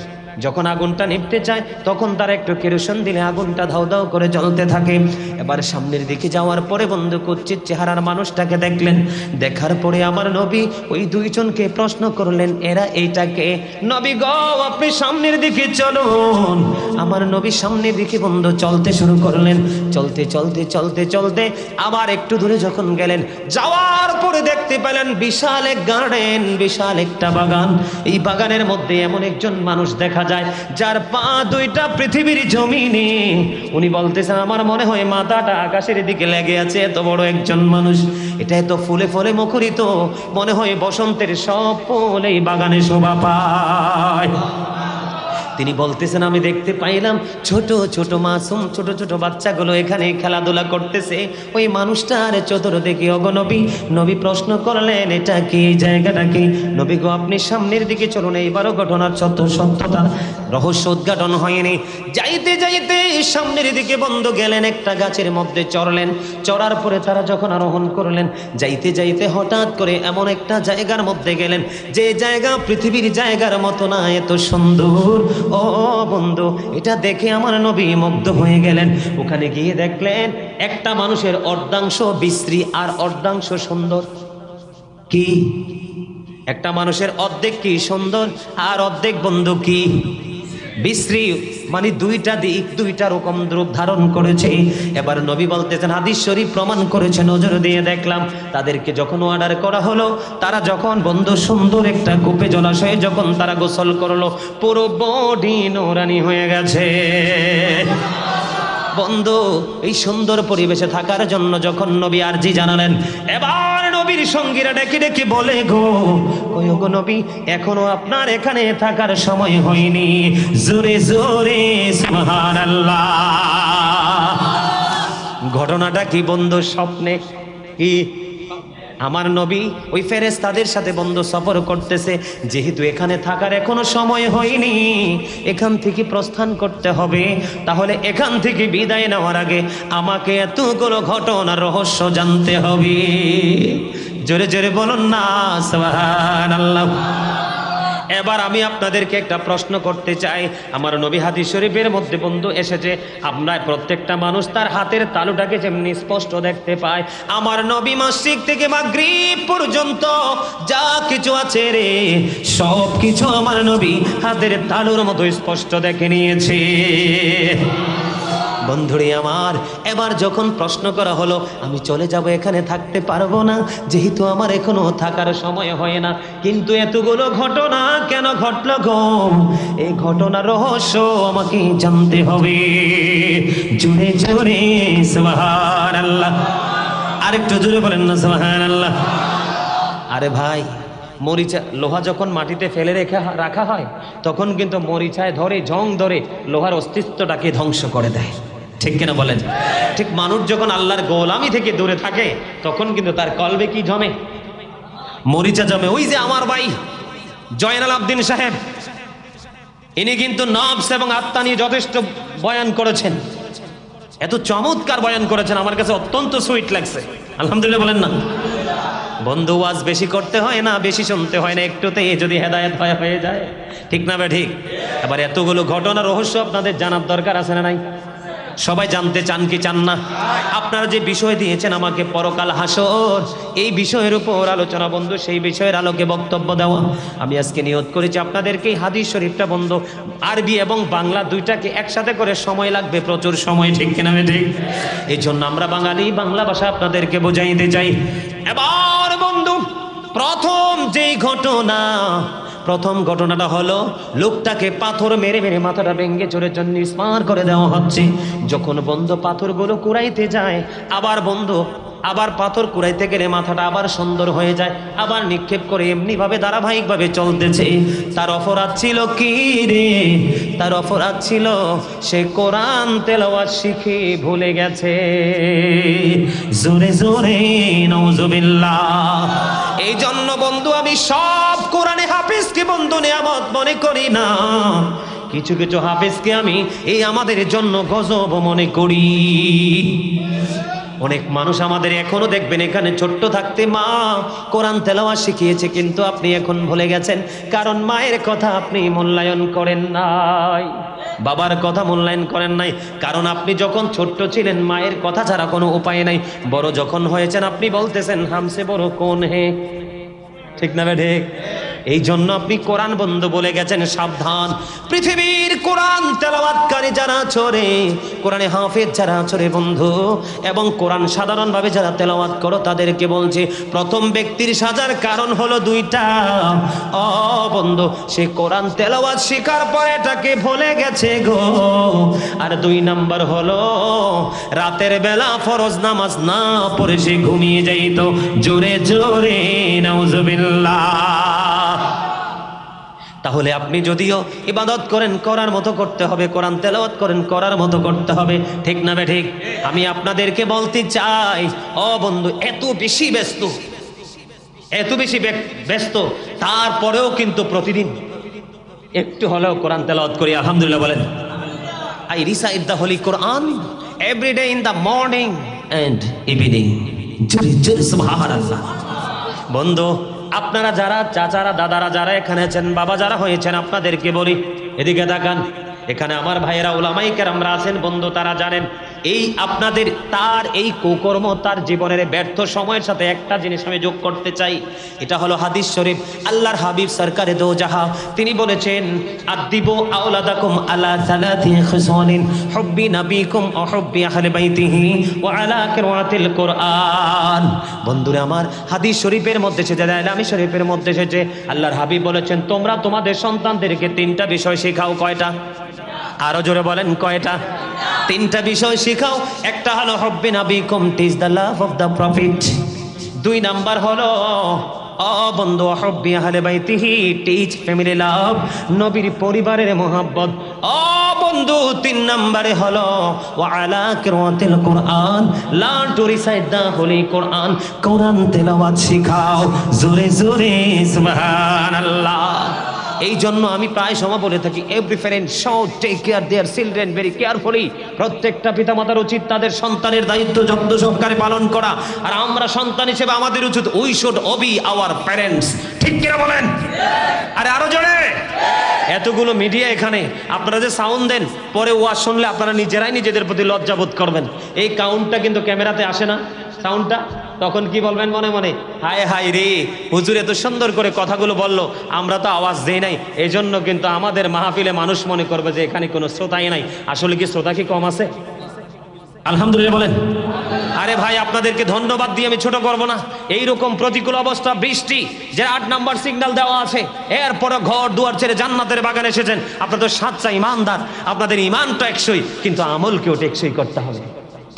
যখন আগুনটা নিভতে চায় তখন তার একটু কেরোসিন দিলে আগুনটা ধাউ ধাউ করে জ্বলতে থাকে। এবার সামনের দিকে যাওয়ার পরে বন্ধু কুচ্ছিত চেহারার মানুষটাকে দেখলেন। দেখার পরে আমার নবী ওই 2 জনকে প্রশ্ন করলেন এরা এইটাকে। নবী গো আপনি সামনের দিকে চলুন। আমার নবী সামনের দিকে বন্ধু চলতে শুরু করলেন। চলতে চলতে চলতে চলতে আবার একটু দূরে যখন গেলেন, যাওয়ার পরে দেখতে পেলেন বিশাল এক গার্ডেন, বিশাল একটা বাগান। এই বাগানের মধ্যে এমন একজন মানুষ দেখা যায় যার পা 2টা পৃথিবীর জমিনে। উনি বলতেছেন আমার মনে হয় মাথাটা আকাশের দিকে লেগে আছে, এত বড় একজন মানুষ। এটা এত ফুলে ফুলে মুখরিত, মনে হয় বসন্তের সব ফুল এই বাগানে শোভা পায়। তিনি বলতেছেন আমি দেখতে পাইলাম ছোট ছোট মাসুম ছোট ছোট বাচ্চাগুলো এখানে খেলাধুলা করতেছে। ওই মানুষটার চতুর্দিকে অগনবী নবী প্রশ্ন করলেন এটা কি, জায়গাটা কি? নবী গো আপনি সামনের দিকে চলুন, এইবারও ঘটনার সত্যতা রহস্য উদ্ঘাটন হয়নি। যাইতে যাইতে সামনের দিকে বন্ধু গেলেন, একটা গাছের মধ্যে চড়লেন। চড়ার পরে তারা যখন আরোহণ করলেন, যাইতে যাইতে হঠাৎ করে এমন একটা জায়গার মধ্যে গেলেন যে জায়গা পৃথিবীর জায়গার মতো না, এত সুন্দর। ও বন্ধু, এটা দেখে আমার নবী মুগ্ধ হয়ে গেলেন। ওখানে গিয়ে দেখলেন একটা মানুষের অর্ধাংশ বিশ্রী আর অর্ধাংশ সুন্দর। কি? একটা মানুষের অর্ধেক কি সুন্দর আর অর্ধেক বন্ধু কি বিশ্রী, মানে দুইটা দিক দুইটা রকম রূপ ধারণ করেছে। এবার নবী বলতেছেন হাদিস শরীফ প্রমাণ করেছে, নজর দিয়ে দেখলাম তাদেরকে যখন অর্ডার করা হলো, তারা যখন বন্ধু সুন্দর একটা কূপে জলাশয়ে যখন তারা গোসল করলো, পুরো বডি নোরানি হয়ে গেছে। বন্ধু এই সুন্দর পরিবেশে থাকার জন্য যখন নবী আরজি জানালেন, এবার নবীর সঙ্গীরা ডেকে ডেকে বলে গো নবী এখনো আপনার এখানে থাকার সময় হয়নি। জোরে জোরে সুবহানাল্লাহ। ঘটনাটা কি বন্ধু? স্বপ্নে কি? আমার নবী ওই ফেরেশতাদের সাথে বন্ধু সফর করতেছে, যেহেতু এখানে থাকার এখনো সময় হয়নি, এখান থেকে প্রস্থান করতে হবে, তাহলে এখান থেকে বিদায় নেওয়ার আগে আমাকে এতগুলো ঘটনার রহস্য জানতে হবে। জোরে জোরে বলুন না সুবহানাল্লাহ। এবার আমি আপনাদেরকে একটা প্রশ্ন করতে চাই। আমার নবী হাদিস শরীফের মধ্যে বন্ধু এসেছে, আমরা প্রত্যেকটা মানুষ তার হাতের তালুটাকে যেমনি স্পষ্ট দেখতে পায়, আমার নবী মাসরিক থেকে মাগরিব পর্যন্ত যা কিছু আছে রে সব কিছু আমার নবী হাতের তালুর মতো স্পষ্ট দেখে নিয়েছে। বন্ধুরে আমার, এবার যখন প্রশ্ন করা হলো আমি চলে যাব, এখানে থাকতে পারবো না, যেহেতু আমার এখনো থাকার সময় হয় না, কিন্তু এতগুলো ঘটনা কেন ঘটলো গো? এই ঘটনার রহস্য আমাকে জানতে হবে। জোরে জোরে সুবহানাল্লাহ। আরেকটু জোরে বলেন না সুবহানাল্লাহ। আরে ভাই, মরিচা লোহা যখন মাটিতে ফেলে রাখা হয় তখন কিন্তু মরিচায় ধরে জং ধরে লোহার অস্তিত্বটাকে ধ্বংস করে দেয়, ঠিক কিনা বলেন? ঠিক মানুষ যখন আল্লাহর গোলামি থেকে দূরে থাকে তখন কিন্তু তার কলবে কি জমে? মরিচা জমে। ওই যে আমার ভাই জয়নাল আবদিন সাহেব, ইনি কিন্তু নফস এবং আত্মা নিয়ে যথেষ্ট বয়ান করেছেন, এত চমৎকার বয়ান করেছেন, আমার কাছে অত্যন্ত সুইট লাগছে। আলহামদুলিল্লাহ বলেন না? বন্ধু ওয়াজ বেশি করতে হয় না, বেশি শুনতে হয় না, একটুতে যদি হেদায়েত হয়ে যায়, ঠিক না বে ঠিক? এবার এতগুলো ঘটনা রহস্য আপনাদের জানার দরকার আছে না নাই? সবাই জানতে চান কি চান না? আপনারা যে বিষয় দিয়েছেন আমাকে পরকাল হাসর, এই বিষয়ের উপর আলোচনা বন্ধু, সেই বিষয়ের আলোকে বক্তব্য দেওয়া। আমি আজকে নিয়ত করেছি আপনাদেরকে এই হাদিস শরীফটা বন্ধু আরবি এবং বাংলা দুইটাকে একসাথে করে সময় লাগবে, প্রচুর সময়, ঠিক কিনা ঠিক? এই জন্য আমরা বাঙালি বাংলা ভাষা আপনাদেরকে বোঝাইতে চাই। এবার বন্ধু প্রথম ঘটনাটা হলো লোকটাকে পাথর মেরে মেরে মাথাটা ভেঙে চোরের জন্য স্মার করে দেওয়া হচ্ছে। যখন বন্ধু পাথরগুলো কুড়াইতে যায়, আবার পাথর কুড়াইতে গেলে মাথাটা আবার সুন্দর হয়ে যায়, আবার নিক্ষেপ করে এমনিভাবে ধারাবাহিকভাবে চলতেছে। তার অপরাধ ছিল কি রে? তার অপরাধ ছিল সে কোরআন তেলাওয়াত শিখে ভুলে গেছে। জোরে জোরে নাউজুবিল্লাহ। এই জন্য বন্ধু আমি সব কোরআনে হাফেজকে বন্ধু নিয়ামত মনে করি না, কিছু কিছু হাফেজকে আমি এই আমাদের জন্য গজব মনে করি। অনেক মানুষ আমাদের এখনো দেখবেন এখানে ছোট্ট থাকতে মা কোরআন তেলাওয়াত শিখিয়েছে, কিন্তু আপনি এখন ভুলে গেছেন, কারণ মায়ের কথা আপনি মূল্যায়ন করেন নাই, বাবার কথা মূল্যায়ন করেন নাই, কারণ আপনি যখন ছোট্ট ছিলেন মায়ের কথা ছাড়া কোনো উপায় নাই। বড় যখন হয়েছেন আপনি বলতেছেন হামসে বড় কোন হে, ঠিক না ঠিক? এই জন্য আপনি কোরআন বন্ধু বলে গেছেন, সাবধান। পৃথিবীর কোরআন তেলাওয়াতকারী যারা চরে, কোরআনে হাফেজ যারা চরে বন্ধু, এবং কোরআন সাধারণভাবে যারা তেলাওয়াত করো তাদেরকে বলছে প্রথম ব্যক্তির সাজার কারণ হলো দুইটা। ও বন্ধু, সে কোরআন তেলাওয়াত শেখার পরে এটাকে ভুলে গেছে গো। আর 2 নাম্বার হলো রাতের বেলা ফরজ নামাজ না পড়ে সে ঘুমিয়ে যাইত। জোরে জোরে নাউজুবিল্লাহ। তাহলে আপনি যদিও ইবাদত করেন করার মতো করতে হবে, কোরআন তেলাওয়াত করেন করার মতো করতে হবে, ঠিক না বে ঠিক? আমি আপনাদেরকে বলতে চাই, ও বন্ধু, এত বেশি ব্যস্ত তারপরেও কিন্তু প্রতিদিন একটু হলেও কোরআন তেলাওয়াত করি। আলহামদুলিল্লাহ বলেন। I recite the Holy Quran every day in the morning and evening. জোরে জোরে সুবহানাল্লাহ। বন্ধু, আপনারা যারা চাচারা দাদারা যারা এখানে আছেন, বাবা যারা হয়েছেন, আপনাদেরকে বলি এদিকে তাকান। এখানে আমার ভাইয়েরা উলামায়ে কেরামরা আছেন বন্ধু, তারা জানেন এই আপনাদের তার এই কুকর্ম তার জীবনের ব্যর্থ সময়ের সাথে একটা জিনিস আমি যোগ করতে চাই। এটা হলো হাদিস শরীফ। আল্লাহর হাবিব সরকারে দো জাহা তিনি বলেছেন, আদিবু আওলাদাকুম আলা সালাতি খুসালিন হুব্বি নবিকুম ওয়া হুব্বি আহলি বাইতিহি ওয়া আলা কিরাআতিল কুরআন। বন্ধুরা আমার, হাদিস শরীফের মধ্যে এসেছে, ইসলামী শরীফের মধ্যে এসেছে, আল্লাহর হাবিব বলেছেন তোমরা তোমাদের সন্তানদেরকে তিনটা বিষয় শেখাও। কয়টা? আরো জোরে বলেন, কয়টা? তিনটা বিষয় শেখাও। একটা হলো হুব্বি নবিকুম, teach the love of the prophet. 2 number হলো বন্ধু হুব্বি আহলে বাইতিহি, টিচ ফ্যামিলি লাভ, নবীর পরিবারের মোহাব্বত। বন্ধু 3 নম্বরে হলো ওয়া আলা কিরাআতিল কুরআন, learn to recite the holy Quran, কোরআন তেলাওয়াত শিখাও। জোরে জোরে সুবহানাল্লাহ। এই জন্য আমি প্রায় সময় বলে থাকি, every parent should take care their children very carefully. প্রত্যেকটা পিতামাতার উচিত তাদের সন্তানের দায়িত্ব যত্ন সহকারে পালন করা। আর আমরা সন্তান হিসেবে আমাদের উচিত we should Obi our parents. ঠিক কিনা বলেন? আরে আরো জোরে। এতগুলো মিডিয়া এখানে, আপনারা যে সাউন্ড দেন, পরে ওয়াজ শুনলে আপনারা নিজেরাই নিজেদের প্রতি লজ্জাবোধ করবেন। এই কাউন্টটা কিন্তু ক্যামেরাতে আসে না, সাউন্ডটা। তখন কি বলবেন মনে মনে, হায় হায় রে, হুজুর এত সুন্দর করে কথাগুলো বললো, আমরা তো আওয়াজ দেই নাই। এই জন্য কিন্তু আমাদের মাহফিলে মানুষ মনে করবে যে এখানে কোনো শ্রোতাই নাই। আসলে কি শ্রোতা কি কম আছে? আলহামদুলিল্লাহ বলেন। আরে ভাই, আপনাদেরকে ধন্যবাদ দিয়ে আমি ছোট করব না। এইরকম প্রতিকূল অবস্থা, বৃষ্টি, যে 8 নাম্বার সিগন্যাল দেওয়া আছে, এরপরে ঘর দুয়ার ছেড়ে জান্নাতের বাগানে এসেছেন। আপনারা তো সাচ্চা ইমানদার, আপনাদের ইমানটা টেকসই, কিন্তু আমলকেও টেকসই করতে হবে।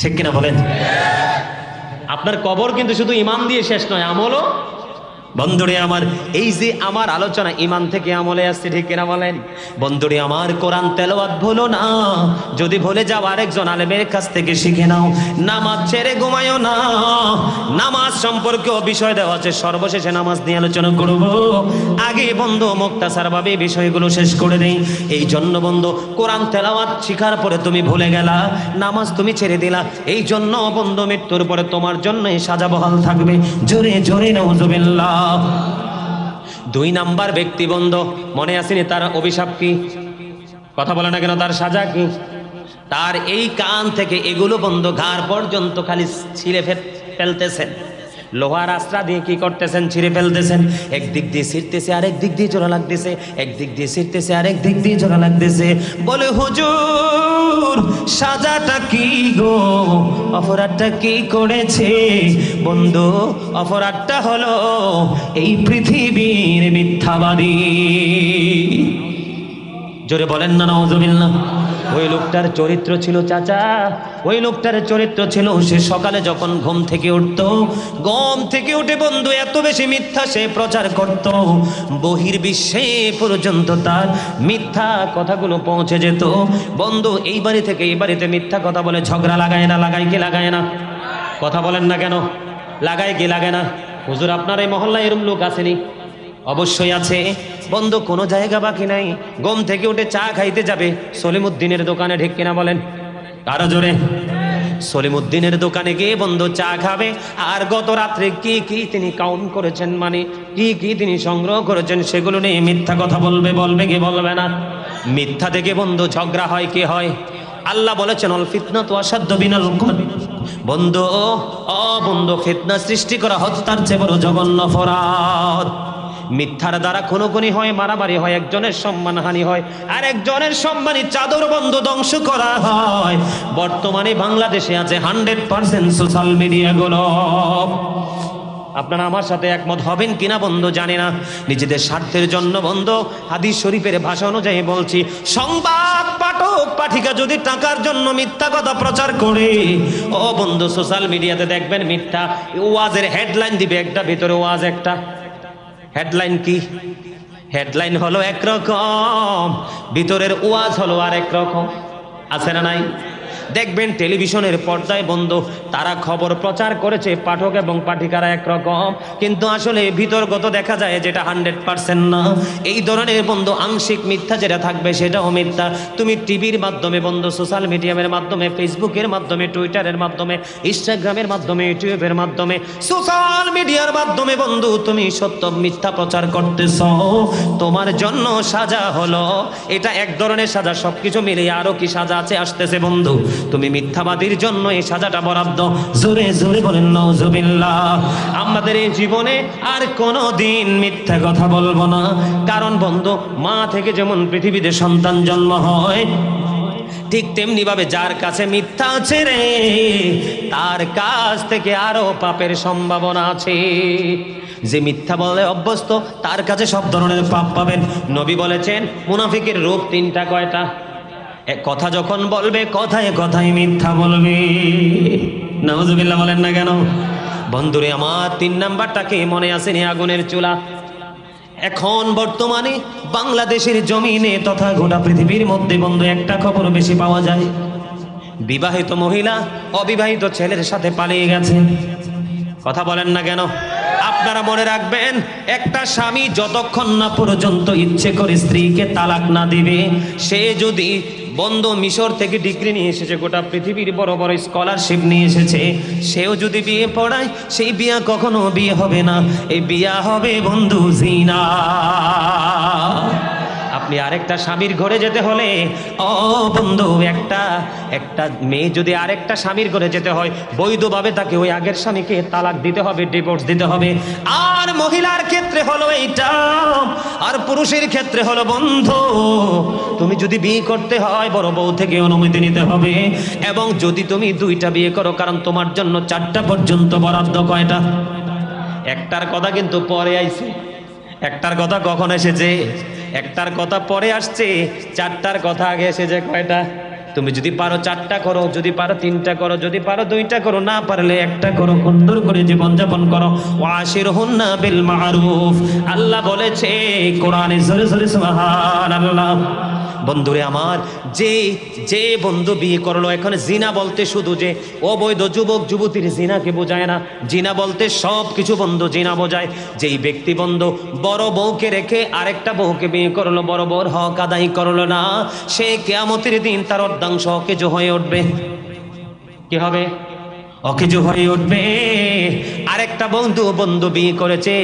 ঠিক কিনা বলেন? আপনার কবর কিন্তু শুধু ইমান দিয়ে শেষ নয়, আমলও। বন্ধুরে আমার, এই যে আমার আলোচনা ইমান থেকে আমলে আসছে, ঠিক কিনা বলেন? বন্ধুরে আমার, কোরআন তেলাওয়াত ভুলো না। যদি ভুলে যাও আরেকজন আলেমের কাছ থেকে শিখে নাও। নামাজ ছেড়ে ঘুমায়ও না। নামাজ সম্পর্কেও বিষয় দেওয়া আছে, সর্বশেষে নামাজ নিয়ে আলোচনা করব। আগে বন্ধু মুক্তাসার ভাবে বিষয়গুলো শেষ করে দেই। এই জন্য বন্ধু, কোরআন তেলাওয়াত শিখার পরে তুমি ভুলে গেলা, নামাজ তুমি ছেড়ে দিলা, এই জন্য বন্ধু মৃত্যুর পরে তোমার জন্য সাজা বহাল থাকবে। জোরে জোরে নাউজুবিল্লাহ। 2 নাম্বার ব্যক্তি বন্ধু, মনে আসেনি তার অভিশাপ কি? কথা বলে না কেন? তার সাজা কি? তার এই কান থেকে এগুলো বন্ধ ঘাড় পর্যন্ত খালি ছিঁড়ে ফেলতেছেন। লোহার আশ্রা দিয়ে কি করতেছেন? ছিঁড়ে ফেলতেছেন। একদিক দিয়ে ছিঁড়তেছে, আরেক দিক দিয়ে জোড়া লাগতেছে, একদিক দিয়ে ছিঁড়তেছে, আরেক দিক দিয়ে জোড়া লাগতেছে। বলে হুজুর সাজাটা কি গো, অপরাধটা কি করেছে? বন্ধু, অপরাধটা হলো এই পৃথিবীর মিথ্যাবাদী। জোরে বলেন না নাউজুবিল্লাহ। ওই লোকটার চরিত্র ছিল চাচা, ওই লোকটার চরিত্র ছিল, সে সকালে যখন ঘুম থেকে উঠতো, ঘুম থেকে উঠে বন্ধু এত বেশি মিথ্যা সে প্রচার করত, বহির্বিশ্বে পর্যন্ত তার মিথ্যা কথাগুলো পৌঁছে যেত। বন্ধু, এই বাড়ি থেকে এই বাড়িতে মিথ্যা কথা বলে ঝগড়া লাগায় না? লাগায় কি লাগায় না? কথা বলেন না কেন? লাগায় কি লাগে না? হুজুর আপনার এই মহল্লায় এরকম লোক আসেনি? অবশ্যই আছে বন্ধু, কোনো জায়গা বাকি নাই। ঘুম থেকে উঠে চা খাইতে যাবে সলিমুদ্দিনের দোকানে, ঠিক কিনা বলেন? আরো জোরে। সলিমুদ্দিনের দোকানে গিয়ে বন্ধু চা খাবে, আর গত রাত্রে কি কি তিনি কাউন্ট করেছেন, মানে কি কি তিনি সংগ্রহ করেছেন, সেগুলো নিয়ে মিথ্যা কথা বলবে। বলবে কি বলবে না? মিথ্যা থেকে বন্ধু ঝগড়া হয় কি হয়? আল্লাহ বলেছেন অল ফিতনাতু আশাদ্দু মিনাল কতল। বন্ধু, বন্ধু, ফিতনা সৃষ্টি করা হত্যার চেয়ে বড় জঘন্য অপরাধ। মিথ্যার দ্বারা খুনোখুনি হয়, মারামারি হয়, একজনের সম্মানহানি হয়, আর একজনের সম্মানী চাদর বন্ধ ধ্বংস করা হয়। বর্তমানে বাংলাদেশে আছে 100% সোশ্যাল মিডিয়াগুলো। আপনারা আমার সাথে একমত হবেন কিনা বন্ধু জানি না। নিজেদের স্বার্থের জন্য বন্ধু, হাদিস শরীফের ভাষা অনুযায়ী বলছি, সংবাদ পাঠক পাঠিকা যদি টাকার জন্য মিথ্যা কথা প্রচার করে, ও বন্ধু সোশ্যাল মিডিয়াতে দেখবেন মিথ্যা ওয়াজের হেডলাইন দিবে একটা, ভিতরে ওয়াজ একটা। হেডলাইন কি? হেডলাইন হলো একরকম, ভিতরের ওয়াজ হলো আরেক রকম। আছে না নাই? দেখবেন টেলিভিশনের পর্দায় বন্ধু তারা খবর প্রচার করেছে, পাঠক এবং পাঠিকারা একরকম, কিন্তু আসলে ভিতরগত দেখা যায় যেটা 100% না। এই ধরনের বন্ধু আংশিক মিথ্যা যেটা থাকবে সেটাও মিথ্যা। তুমি টিভির মাধ্যমে বন্ধু, সোশ্যাল মিডিয়ামের মাধ্যমে, ফেসবুকের মাধ্যমে, টুইটারের মাধ্যমে, ইনস্টাগ্রামের মাধ্যমে, ইউটিউবের মাধ্যমে, সোশ্যাল মিডিয়ার মাধ্যমে বন্ধু তুমি সত্য মিথ্যা প্রচার করতেছ, তোমার জন্য সাজা হলো এটা এক ধরনের সাজা। সবকিছু মিলিয়ে আরো কি সাজা আছে আসতেছে বন্ধু। তুমি মিথ্যাবাদীর জন্য এই সাজাটা বরাদ্দ। জোরে জোরে বলেন নাউজুবিল্লাহ। আমাদের এই জীবনে আর কোনো দিন মিথ্যা কথা বলবো না, কারণ বন্ধু মা থেকে যেমন পৃথিবীতে সন্তান জন্ম হয়, ঠিক তেমনি ভাবে যার কাছে মিথ্যা আছে রে, তার কাছ থেকে আরো পাপের সম্ভাবনা আছে। যে মিথ্যা বলে অভ্যস্ত তার কাছে সব ধরনের পাপ পাবেন। নবী বলেছেন মুনাফিকের রূপ তিনটা। কয়টা? এক কথা যখন বলবে কথায় কথায় মিথ্যা বলবে। নাউজুবিল্লাহ বলেন না কেন? বন্ধুরে আমার 3 নাম্বারটাকে মনে আসেনি? আগুনের চুলা। এখন বর্তমানে বাংলাদেশের জমিনে তথা গোটা পৃথিবীর মধ্যে বন্ধু একটা খবর বেশি পাওয়া যায়, বিবাহিত মহিলা অবিবাহিত ছেলের সাথে পালিয়ে গেছে। কথা বলেন না কেন? আপনারা মনে রাখবেন, একটা স্বামী যতক্ষণ না পর্যন্ত ইচ্ছে করে স্ত্রীকে তালাক না দিবে, সে যদি বন্ধু মিশর থেকে ডিগ্রি নিয়ে এসেছে, গোটা পৃথিবীর বড় বড় স্কলারশিপ নিয়ে এসেছে, সেও যদি বিয়ে পড়ায়, সেই বিয়া কখনো বিয়ে হবে না, এই বিয়া হবে বন্ধু জিনা। আপনি আরেকটা স্বামীর ঘরে যেতে হলে, ও বন্ধু, একটা মেয়ে যদি আরেকটা স্বামীর ঘরে যেতে হয়, বৈধভাবে তাকে ওই আগের স্বামীকে তালাক দিতে হবে, ডিভোর্স দিতে হবে। আর মহিলার ক্ষেত্রে হলো এইটা, আর পুরুষের ক্ষেত্রে হলো বন্ধু, তুমি যদি বিয়ে করতে হয় বড় বউ থেকে অনুমতি নিতে হবে, এবং যদি তুমি 2টা বিয়ে করো, কারণ তোমার জন্য 4টা পর্যন্ত বরাদ্দ। কয়টা? একটার কথা কিন্তু পরে আইছে। একটার কথা কখন এসেছে? একটার কথা পরে আসছে, 4টার কথা আগে এসেছে। কয়টা? তুমি যদি পারো 4টা করো, যদি পারো 3টা করো, যদি পারো 2টা করো, না পারলে একটা করো, সুন্দর করে জীবনযাপন করো। ওয়াশিরহুন্না বিল মারুফ, আল্লাহ বলেছে কোরআনে, জোরে জোরে সুবহানাল্লাহ। বন্ধুরে আমার, যে বন্ধু বিয়ে করলো, এখন জিনা বলতে শুধু যে অবৈধ যুবক যুবতীর জিনাকে বোঝায় না, জিনা বলতে সব কিছু বন্ধু জিনা বোঝায়। যেই ব্যক্তি বন্ধু বড় বউকে রেখে আরেকটা বউকে বিয়ে করলো, বড় বউর হক আদায় করলো না, সে কিয়ামতের দিন তার অর্ধাংশ অকেজো হয়ে উঠবে। কি হবে? অকেজো হয়ে উঠবে। আরেকটা বন্ধু বিয়ে করেছে,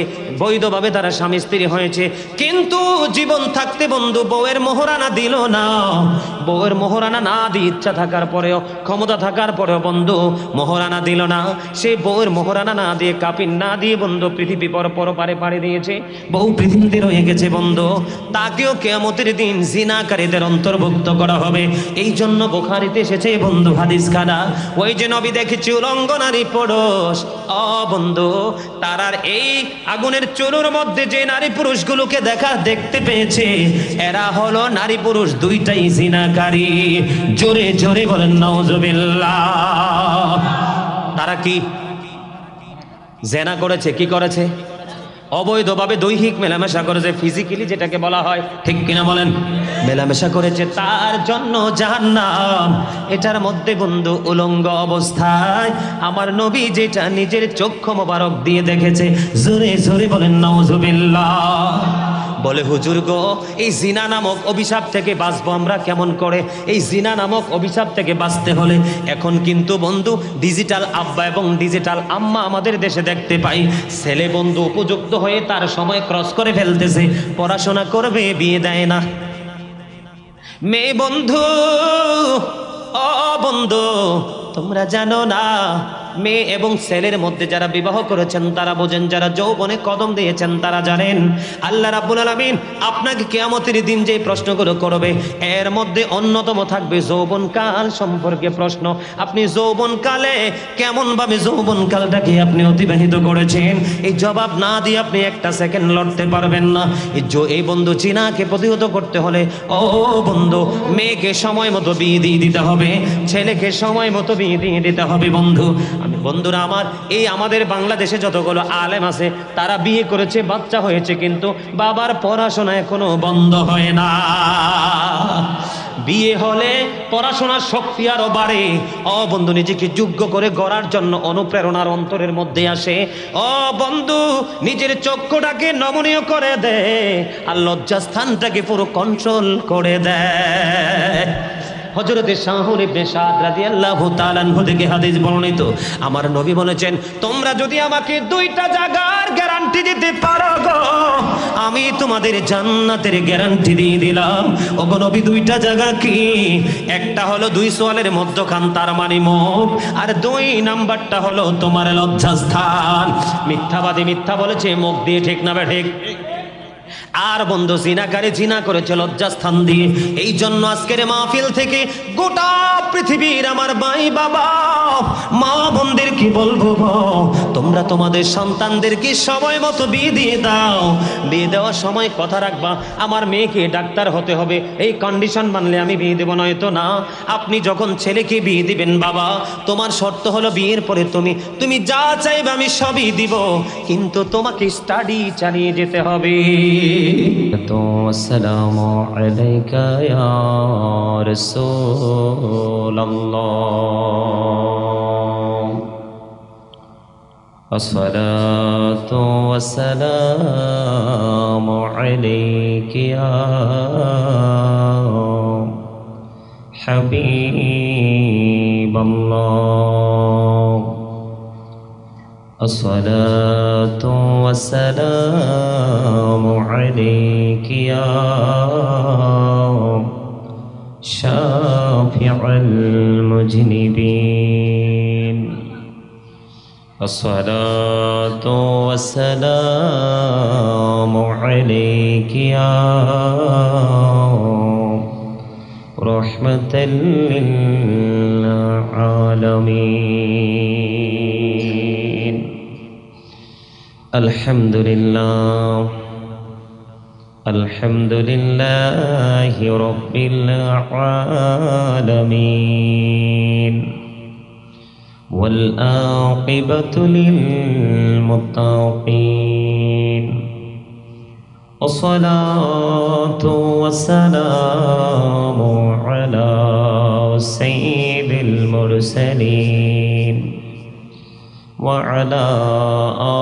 বৈধভাবে তারা স্বামী স্ত্রী হয়েছে, কিন্তু জীবন থাকতে বন্ধু বউয়ের মোহরানা দিল না। বউয়ের মোহরানা না দিয়ে, ইচ্ছা থাকার পরেও, ক্ষমতা থাকার পরেও বন্ধু মোহরানা দিল না। সেই বউয়ের মোহরানা না দিয়ে, কাপিন না দিয়ে বন্ধু পৃথিবী পর পারে পাড়ি দিয়েছে, বউ পৃথিবীতে রয়ে গেছে বন্ধু। তাকেও কিয়ামতের দিন জিনাকারীদের অন্তর্ভুক্ত করা হবে। এই জন্য বুখারীতে এসেছে বন্ধু হাদিস খানা, ওই যে নবী দেখেছি উলঙ্গ নারী পুরুষ, বন্ধু তারার এই আগুনের চুলোর মধ্যে যে নারী পুরুষগুলোকে দেখতে পেয়েছে, এরা হলো নারী পুরুষ 2টাই জিনাকারী। জোরে জোরে বলেন নাউজুবিল্লাহ। তারা কি জেনা করেছে? কি করেছে? অবৈধভাবে দৈহিক মেলামেশা করেছে, ফিজিক্যালি যেটাকে বলা হয়, ঠিক কিনা বলেন? মেলামেশা করেছে, তার জন্য জাহান্নাম। এটার মধ্যে বন্ধু উলঙ্গ অবস্থায় আমার নবী যেটা নিজের চক্ষু মোবারক দিয়ে দেখেছে, জোরে জোরে বলেন নাউজুবিল্লাহ। বলে হুজুর গো, এই জিনা নামক অভিশাপ থেকে বাঁচবো আমরা কেমন করে? এই জিনা নামক অভিশাপ থেকে বাঁচতে হলে এখন কিন্তু বন্ধু ডিজিটাল আব্বা এবং ডিজিটাল আম্মা আমাদের দেশে দেখতে পাই। ছেলে বন্ধু উপযুক্ত হয়ে তার সময় ক্রস করে ফেলতেছে, পড়াশোনা করবে, বিয়ে দেয় না। মেয়ে বন্ধু, ও বন্ধু, তোমরা জানো না, মেয়ে এবং ছেলের মধ্যে যারা বিবাহ করেছেন তারা বোঝেন, যারা যৌবনে কদম দিয়েছেন তারা জানেন, আল্লাহ রাব্বুল আলামিন আপনাকে কিয়ামতের দিন যে প্রশ্নগুলো করবে, এর মধ্যে অন্যতম থাকবে যৌবনকাল সম্পর্কে প্রশ্ন। আপনি যৌবনকালে কেমন ভাবে যৌবনকালটাকে আপনি অতিবাহিত করেছেন, এই জবাব না দিয়ে আপনি একটা সেকেন্ড লড়তে পারবেন না। এই বন্ধু জিনাকে প্রতিহত করতে হলে, ও বন্ধু, মেয়েকে সময় মতো বিয়ে দিয়ে দিতে হবে, ছেলেকে সময় মতো বিয়ে দিয়ে দিতে হবে বন্ধু। আমি বন্ধুরা আমার, এই আমাদের বাংলাদেশে যতগুলো আলেম আছে তারা বিয়ে করেছে, বাচ্চা হয়েছে, কিন্তু বাবার পড়াশোনা এখনো বন্ধ হয় না। বিয়ে হলে পড়াশোনার শক্তি আরো বাড়ে। ও বন্ধু, নিজেকে যোগ্য করে গড়ার জন্য অনুপ্রেরণার অন্তরের মধ্যে আসে। ও বন্ধু, নিজের চক্ষুটাকে নমনীয় করে দেয় আর লজ্জাস্থানটাকে পুরো কন্ট্রোল করে দেয়। হযরতে শাহুর ইবনে সাদ রাদিয়াল্লাহু তাআলা আনহু থেকে হাদিস বর্ণিত, আমার নবী বলেছেন, তোমরা যদি আমাকে দুইটা জায়গার গ্যারান্টি দিতে পারো গো, আমি তোমাদের জান্নাতের গ্যারান্টি দিয়ে দিলাম। ওগো নবী, দুইটা জায়গা কি? একটা হলো দুই সোয়ালের মধ্যখান, তার মানে মুখ, আর দুই নাম্বারটা হলো তোমার লজ্জাস্থান। মিথ্যাবাদী মিথ্যা বলেছে মুখ দিয়ে, ঠিক না ঠিক? আর বন্ধু, জিনাকারী জিনা করেছে লজ্জাস্থান দিয়ে। এই জন্য আজকের মাহফিল থেকে গোটা পৃথিবীর আমার ভাই বাবা মা বোনদের কি বলবো গো, তোমরা তোমাদের সন্তানদেরকে সময় মতো বিয়ে দিয়ে দাও। বিয়ে দেওয়ার সময় কথা রাখবা, আমার মেয়েকে ডাক্তার হতে হবে, এই কন্ডিশন মানলে আমি বিয়ে দেবো, নয়তো না। আপনি যখন ছেলেকে বিয়ে দিবেন বাবা, তোমার শর্ত হলো বিয়ের পরে তুমি যা চাইবে আমি সবই দিব, কিন্তু তোমাকে স্টাডি চালিয়ে যেতে হবে। আসসালামু আলাইকা ইয়া রাসূলুল্লাহ, আসসালাতু ওয়াসসালামু আলাইকা ইয়া হাবিবাল্লাহ, আসসালাতু ওয়াসসালামু আলাইকা ইয়া শাফিউল মুজনিবিন, আসসালাতু ওয়াসসালামু আলাইকা ইয়া রাহমাতাল লিল আলামিন। আলহামদুলিল্লাহ, আলহামদুলিল্লাহি রাব্বিল আলামিন, ওয়াল আকিবাতু লিল মুত্তাকিন, ওয়াসসালাতু ওয়াসসালামু আলা সাইয়্যিদিল মুরসালিন وعلى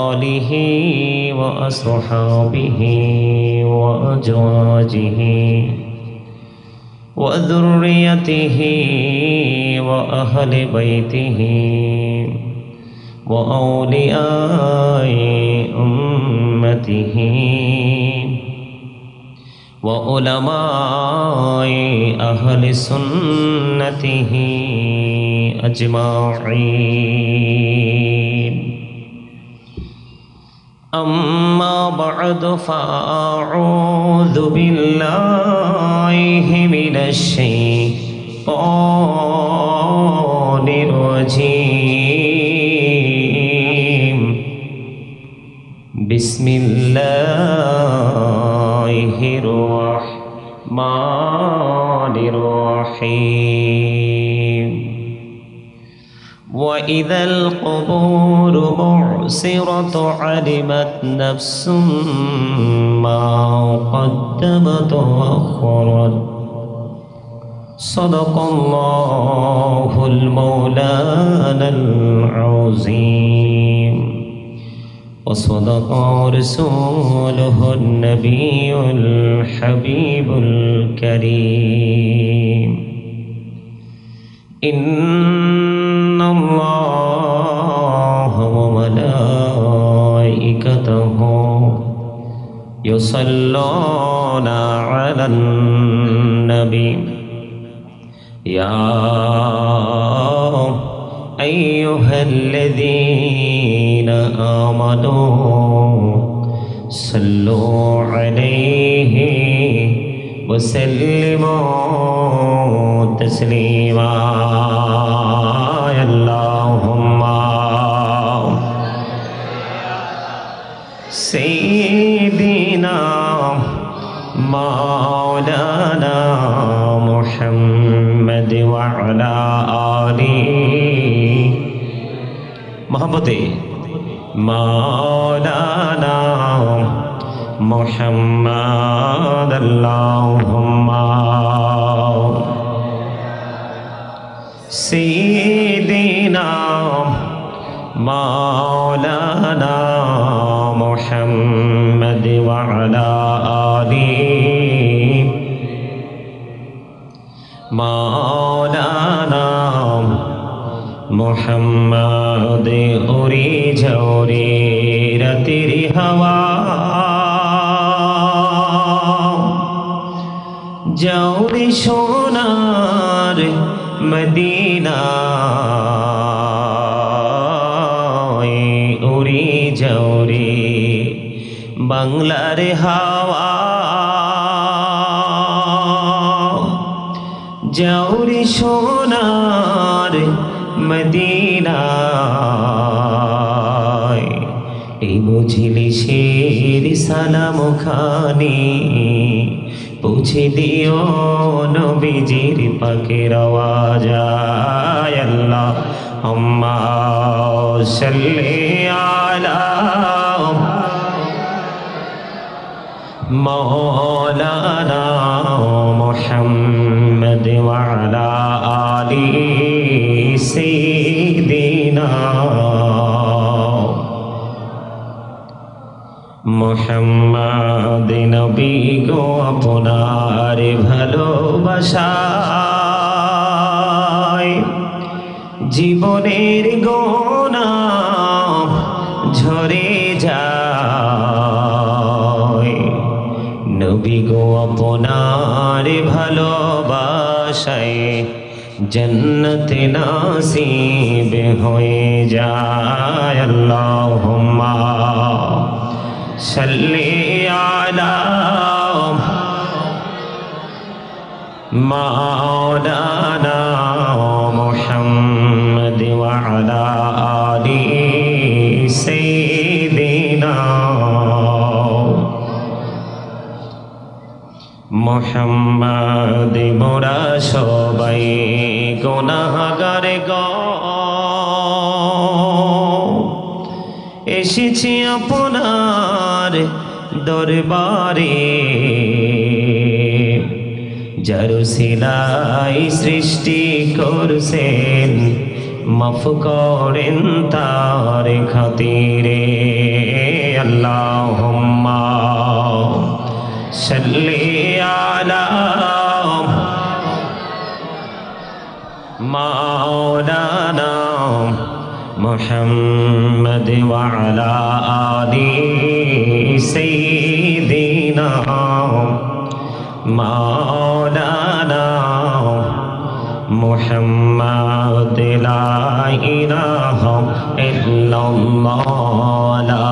آله وأصحابه وأزواجه وذريته وأهل بيته وأولياء أمته وعلماء أهل سنته أجمعين. أما بعد فأعوذ بالله من الشيطان الرجيم. بسم الله الرحمن الرحيم. وإذا القبور بعثرت علمت نفس ما قدمت وأخرت. صدق الله المولانا العظيم وصدق رسوله النبي الحبيب الكريم. إن الله وملائكته يصلون على النبي يا أيها الذين آمنوا صلوا عليه وسلموا تسليما. اللهم سيدنا مولانا محمد وعلى آله मोहब्बते मौलाना मुहम्मद अल्लाहुम्मा सय्यिदिना मौलाना मुहम्मद व अला आलिहि मौलाना मुहम्मद उरी झोरी रतिरी हवा जौरी सोनार मदीना उरी झोरी बांगलार हवा जौरी सोनार मदीना এই মজলিসের সালাম খানি পৌঁছে দিও নবীজির পাকের আওয়াজ আল্লাহুম্মা সাল্লি আলা मौलाना मुहम्मद व अला आलिहि सय्यिदिना मुहम्मद नबी गो আপনার ভালোবাসায় জীবনের গোনা ঝরে যায় নবী গো আপনার ভালোবাসায় जन्नत नासीब होए जाए अल्लाहुम्मा सल्ली अला मौलाना मुहम्मद व अला आलिहि सय्यिदिना मुहम्मद मोरा सबाई गुनाहगार गो एसेছি আপনার দরবারে যার সিলাই সৃষ্টি করছেন মাফ করেন তার খাতিরে আল্লাহুম্মা सल्ली अला मौलाना मुहम्मद व अला आलिहि सय्यिदिना मौलाना मुहम्मद ला इलाहा इल्लल्लाह ला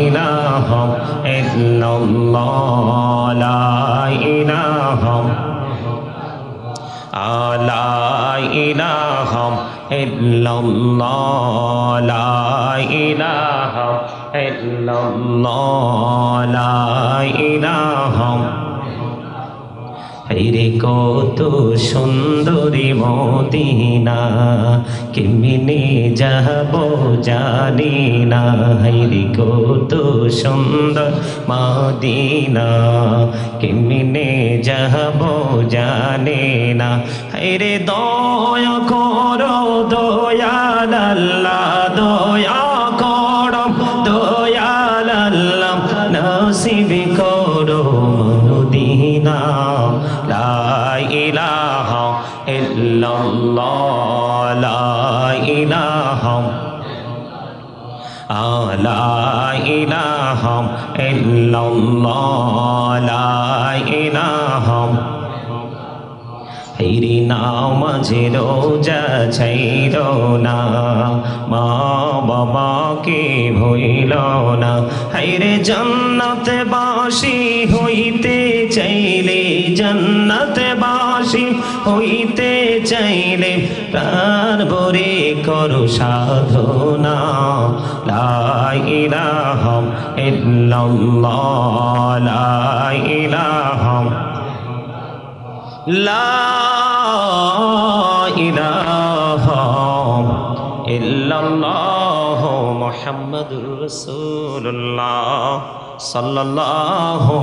इलाहा इल्लल्लाह ला इलाहा इल्लल्लाह ला इलाहा इल्लल्लाह ला इलाहा रे কত সুন্দরী মদিনা কেমনে যাব জানি না রে কত সুন্দর মদিনা কেমনে যাব জানি না রে দয়া করো দয়াল আল্লাহ দয়া করো দয়াল আল্লাহ নসিব করো মদিনা লা ইলাহা ইল্লাল্লাহ লা ইলাহা লা ইলাহা ইল্লাল্লাহ লা ইলাহা হেরি নামাজে রোজা ছাইর না মা বাবাকে ভুইল না হাইরে জান্নাতে বাসি হইতে চাইলে জান্নাতে বাসি হইতে চাইলে প্রাণ ভরে করো সাধনা লা ইলাহা ইল্লাল্লাহ লা ইলাহা লা ইলাহা ইল্লাল্লাহু মুহাম্মাদুর রাসূলুল্লাহ সাল্লাল্লাহু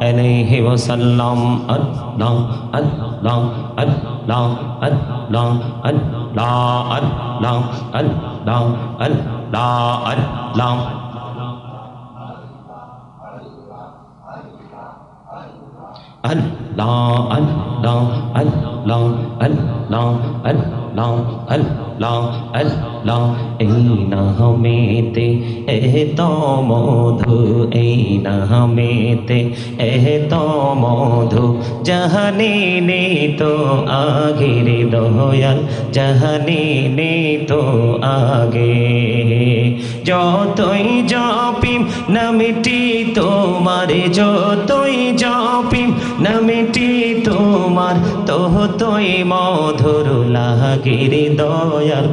আলাইহি ওয়াসাল্লাম। আল্লাহ আল্লাহ আল্লাহ আল্লাহ আল্লাহ আল্লাহ আল্লাহ আল্লাহ আল্লাহ Allah, Allah, Allah, Allah, Allah, Allah, Allah, এই নামেতে এত মধু, এই নামেতে এত মধু, জাহানি নে তো আগের দয়াল, জাহানি নে তো আগে। যতই জপিম নামটি তোমার, যতই জপিম নামটি তোমার, তোই মধুর লাগে রে দয়াল,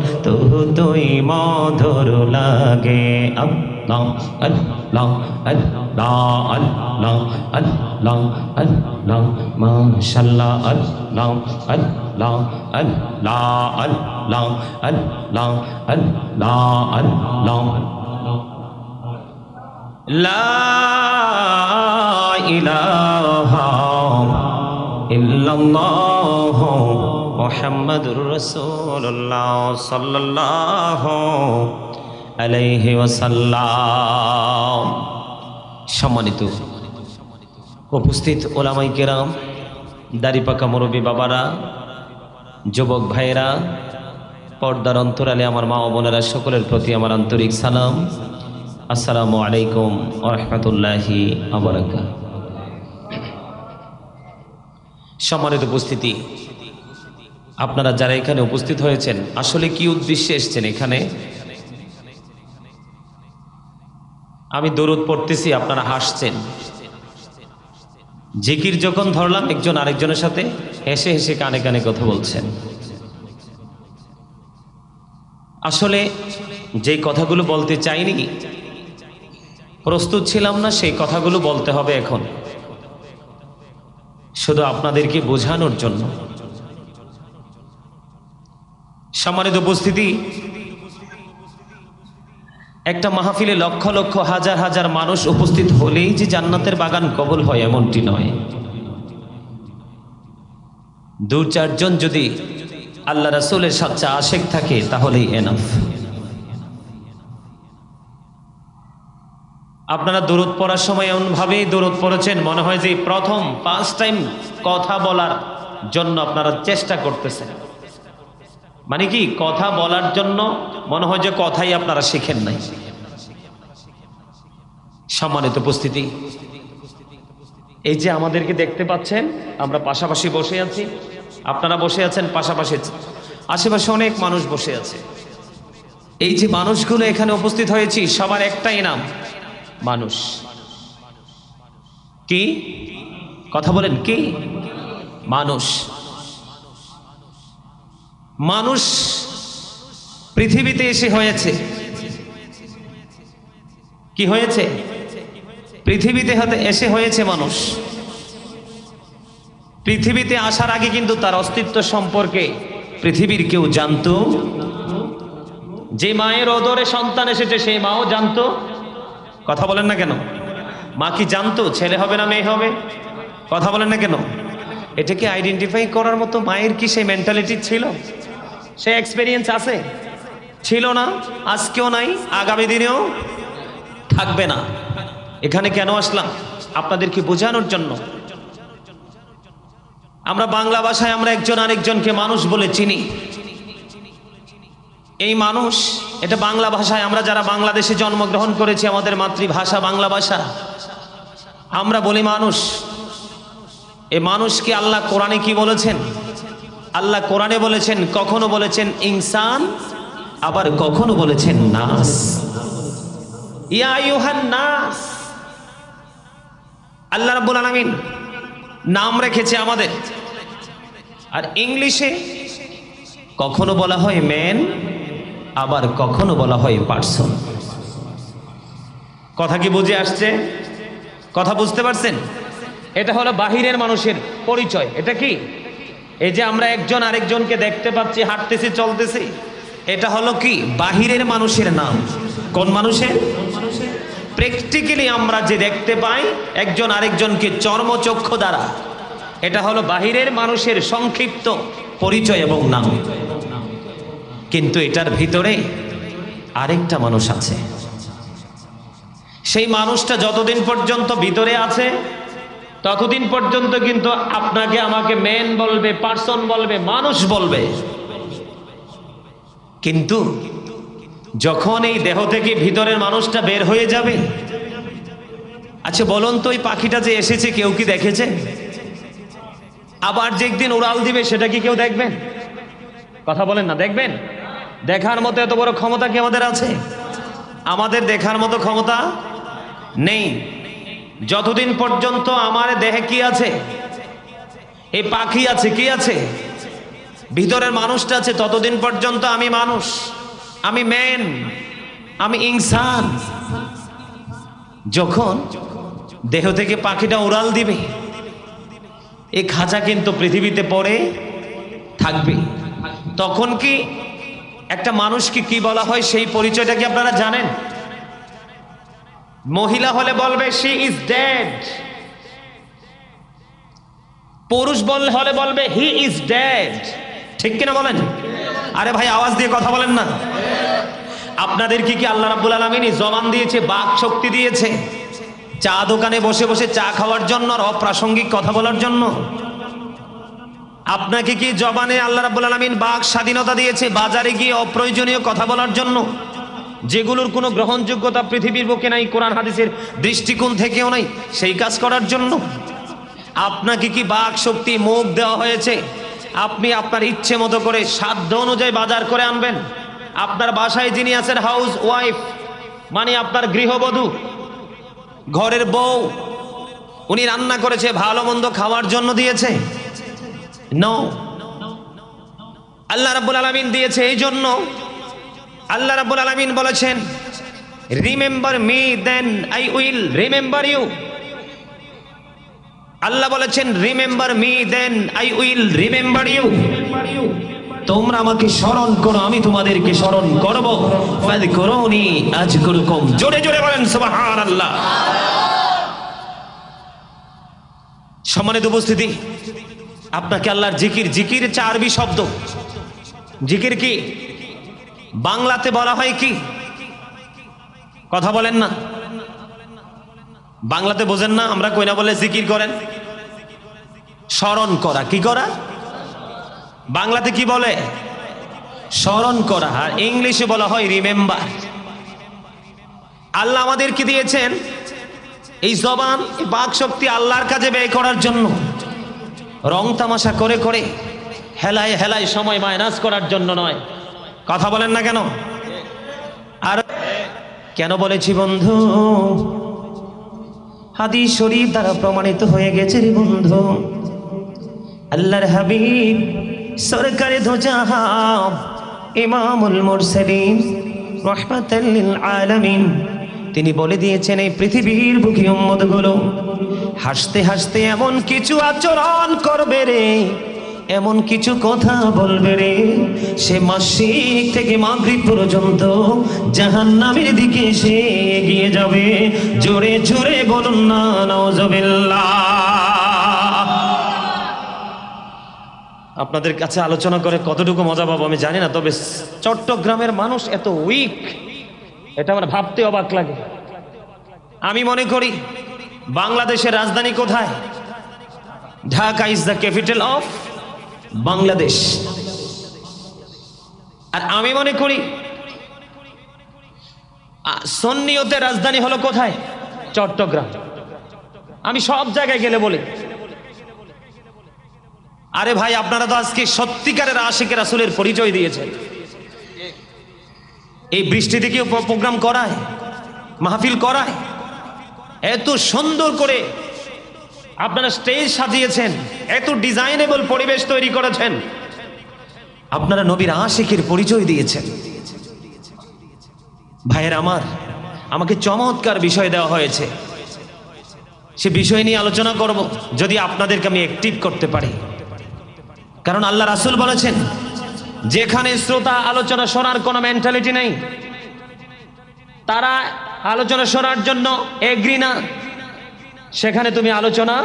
তোই মধুর লাগে। আল্লাহ আল্লাহ আল্লাহ আল্লাহ আল্লাহ আল্লাহ মাশাআল্লাহ। আল্লাহ আল্লাহ আল্লাহ আল্লাহ আল্লাহ আল্লাহ আল্লাহ লা ইলাহা ইল্লাল্লাহ মুহাম্মাদুর রাসূলুল্লাহ সাল্লাল্লাহু আলাইহি ওয়াসাল্লাম। সম্মানিত উপস্থিত ওলামায়ে কেরাম, দাড়ি পাকা মুরব্বী বাবারা, যুবক ভাইয়েরা, পর্দার অন্তরালে আমার মা ও বোনেরা, সকলের প্রতি আমার আন্তরিক সালাম। আসসালামু আলাইকুম ওয়া রাহমাতুল্লাহি ওয়া বারাকাতুহু। সম্মানিত উপস্থিতি, আপনারা যারা এখানে উপস্থিত হয়েছেন, আসলে কি উদ্দেশ্যে এসেছেন এখানে? আমি দরুদ পড়তেছি, আপনারা হাসছেন। জিকির যখন ধরলাম, একজন আরেকজনের সাথে হেসে হেসে কানে কানে কথা বলছেন। আসলে যে কথাগুলো বলতে চাইনি, প্রস্তুত ছিলাম না, সেই কথাগুলো বলতে হবে এখন, শুধু আপনাদেরকে বোঝানোর জন্য। সম্মানিত উপস্থিতি, একটা মাহফিলে লক্ষ লক্ষ হাজার হাজার মানুষ উপস্থিত হলেই যে জান্নাতের বাগান কবুল হয় এমনটি নয়। দু চারজন যদি আল্লাহ রাসূলের সাচ্চা আশেক থাকে তাহলেই এনাফ। আপনারা দরুদ পড়ার সময় এমনভাবেই দরুদ পড়েছেন, মনে হয় যে প্রথম ফার্স্ট টাইম কথা বলার জন্য আপনারা চেষ্টা করতেছেন। মানে কি, কথা বলার জন্য মনে হয় যে কথাই আপনারা শিখেন নাই। সম্মানিত উপস্থিতি, এই যে আমাদেরকে দেখতে পাচ্ছেন, আমরা পাশাপাশি বসে আছি, আপনারা বসে আছেন পাশাপাশি, আশেপাশে অনেক মানুষ বসে আছে। এই যে মানুষগুলো এখানে উপস্থিত হয়েছি, সবার একটাই নাম, মানুষ। কি কথা বলেন? কি মানুষ? মানুষ পৃথিবীতে এসে হয়েছে কি হয়েছে? পৃথিবীতে এসে হয়েছে মানুষ। পৃথিবীতে আসার আগে কিন্তু তার অস্তিত্ব সম্পর্কে পৃথিবীর কেউ জানতো? যে মায়ের ওদরে সন্তান এসেছে সেই মাও জানতো? কথা বলেন না কেন? মা কি জানতো ছেলে হবে না মেয়ে হবে? কথা বলেন না কেন? এটাকে আইডেন্টিফাই করার মতো মায়ের কি সেই মেন্টালিটি ছিল? সে এক্সপেরিয়েন্স আছে? ছিল না, আজকেও নাই, আগামী দিনেও থাকবে না। এখানে কেন আসলাম? আপনাদেরকে বোঝানোর জন্য। আমরা বাংলা ভাষায় আমরা একজন আরেকজনকে মানুষ বলে চিনি। এই মানুষ, এটা বাংলা ভাষায়, আমরা যারা বাংলাদেশে জন্মগ্রহণ করেছি, আমাদের মাতৃভাষা বাংলা ভাষা, আমরা বলি মানুষ। এই মানুষকে আল্লাহ কোরআনে কি বলেছেন? আল্লাহ কোরআনে বলেছেন, কখনো বলেছেন ইনসান, আবার কখনো বলেছেন নাস। ইয়া আইয়ুহান নাস। আল্লাহ রাব্বুল আলামিন নাম রেখেছে আমাদের। আর ইংলিশে কখনো বলা হয় ম্যান, আবার কখনো বলা হয় পারসন। কথা কি বুঝে আসছে? কথা বুঝতে পারছেন? এটা হলো বাহিরের মানুষের পরিচয়। এটা কি? এই যে আমরা একজন আরেকজনকে দেখতে পাচ্ছি, হাঁটতেছি, চলতেছি, এটা হলো কি বাহিরের মানুষের নাম। কোন মানুষের? প্র্যাকটিক্যালি আমরা যে দেখতে পাই একজন আরেকজনকে চর্মচক্ষু দ্বারা, এটা হলো বাহিরের মানুষের সংক্ষিপ্ত পরিচয় এবং নাম। কিন্তু এটার ভিতরে আরেকটা মানুষ আছে। সেই মানুষটা যতদিন পর্যন্ত ভিতরে আছে ততদিন পর্যন্ত কিন্তু আপনাকে আমাকে ম্যান বলবে, পার্সন বলবে, মানুষ বলবে। কিন্তু যখন এই দেহ থেকে ভিতরের মানুষটা বের হয়ে যাবে, আচ্ছা বলুন তো ওই পাখিটা যে এসেছে কেউ কি দেখেছে? আবার যে একদিন উড়াল দিবে সেটা কি কেউ দেখবেন? কথা বলেন না, দেখবেন? দেখার মতো এত বড় ক্ষমতা কি আমাদের আছে? আমাদের দেখার মতো ক্ষমতা নেই। যতদিন পর্যন্ত আমার দেহে কি আছে, এই পাখি আছে, কি আছে, ভিতরের মানুষটা আছে, ততদিন পর্যন্ত আমি মানুষ, আমি ম্যান, আমি ইনসান। যখন দেহ থেকে পাখিটা উড়াল দিবে, এই খাঁচা কিন্তু পৃথিবীতে পড়ে থাকবে। তখন কি একটা মানুষকে কি বলা হয় সেই পরিচয়টা কি আপনারা জানেন? মহিলা হলে বলবে শি ইজ ডেড, পুরুষ হলে বলবে হি ইজ ডেড। ঠিক কিনা বলেন? আরে ভাই আওয়াজ দিয়ে কথা বলেন না। আপনাদের কি আল্লাহ রাব্বুল আলামিন জবান দিয়েছে, বাক শক্তি দিয়েছে চা দোকানে বসে বসে চা খাওয়ার জন্য আর অপ্রাসঙ্গিক কথা বলার জন্য? আপনাকে কি জবানে আল্লাহ রাব্বুল আলামিন বাক স্বাধীনতা দিয়েছে বাজারে গিয়ে অপ্রয়োজনীয় কথা বলার জন্য, যেগুলোর কোনো গ্রহণযোগ্যতা পৃথিবীর বুকে নাই, কোরআন হাদিসের দৃষ্টিকোণ থেকেও নাই, সেই কাজ করার জন্য? আপনাকে কি বাক শক্তি, মুখ দেওয়া হয়েছে আপনি আপনার ইচ্ছে মতো করে সাধ্য অনুযায়ী বাজার করে আনবেন? আপনার বাসায় যিনি আছেন হাউস ওয়াইফ, মানে আপনার গৃহবধূ, ঘরের বউ, উনি রান্না করেছে, ভালো মন্দ খাওয়ার জন্য দিয়েছে? নো, আল্লাহ রাব্বুল আলামিন দিয়েছে এই জন্য। আল্লাহ রাব্বুল আলামিন বলেছেন remember me then I will remember you. আল্লাহ বলেছেন remember me then I will remember you. তোমরা আমাকে স্মরণ করো, আমি তোমাদেরকে স্মরণ করব। ফাযকুরুনি আযকুরুকুম। জোরে জোরে বলেন সুবহানাল্লাহ। সম্মানিত উপস্থিতি, আপনাকে আল্লাহর জিকির, জিকির হচ্ছে আরবি শব্দ। জিকির কি বাংলাতে বলা হয় কি? কথা বলেন না, বাংলাতে বোঝেন না? আমরা কইনা বলে জিকির করেন, স্মরণ করা। কি করা? বাংলাতে কি বলে? স্মরণ করা। আর ইংলিশে বলা হয় রিমেম্বার। আল্লাহ আমাদেরকে দিয়েছেন এই জবান, এই বাক শক্তি আল্লাহর কাজে ব্যয় করার জন্য, রং তামাশা করে করে হেলায় হেলায় সময় মাইনাস করার জন্য নয়। কথা বলেন না কেন? আর কেন বলেছি বন্ধু? হাদিস শরীফ দ্বারা প্রমাণিত হয়ে গেছে রে বন্ধু। আল্লাহর হাবিব সরকারে দো জাহান ইমামুল মুরসালিন রাহমাতাল লিল আলামিন, তিনি বলে দিয়েছেন এই পৃথিবীর বুকে উম্মতগুলো হাসতে হাসতে এমন কিছু আচরণ করবে রে, এমন কিছু কথা বলবে রে, সে মাসিক থেকে মাগরিব পর্যন্ত জাহান্নামের দিকে সে এগিয়ে যাবে। জোরে জোরে বলুন না নাউজুবিল্লাহ। আপনাদের কাছে আলোচনা করে কতটুকু মজা পাবো আমি জানি না, তবে চট্টগ্রামের মানুষ এত উইক এটা আমার ভাবতে অবাক লাগে। আমি মনে করি বাংলাদেশের রাজধানী কোথায়? Dhaka is the capital of Bangladesh. আর আমি মনে করি সুন্নিয়তের রাজধানী হলো কোথায়? চট্টগ্রাম। আমি সব জায়গায় গেলে বলি আরে ভাই আপনারা তো আজকে সত্যিকারের আশিকে রাসূলের পরিচয় দিয়েছেন। এই বৃষ্টিতে কি প্রোগ্রাম করায়, মাহফিল করায়? এত সুন্দর করে আপনারা স্টেজ সাজিয়েছেন, এত ডিজাইনেবল পরিবেশ তৈরি করেছেন, আপনারা নবীর আশিকের পরিচয় দিয়েছেন। ভাইয়ের আমার, আমাকে চমৎকার বিষয় দেওয়া হয়েছে, সে বিষয় নিয়ে আলোচনা করব যদি আপনাদেরকে আমি অ্যাক্টিভ করতে পারি। কারণ আল্লাহ রাসূল বলেছেন যেখানে শ্রোতা আলোচনা শোনার কোনো মেন্টালিটি নেই, তারা আলোচনা শোনার জন্য এগ্রি না, সেখানে তুমি আলোচনা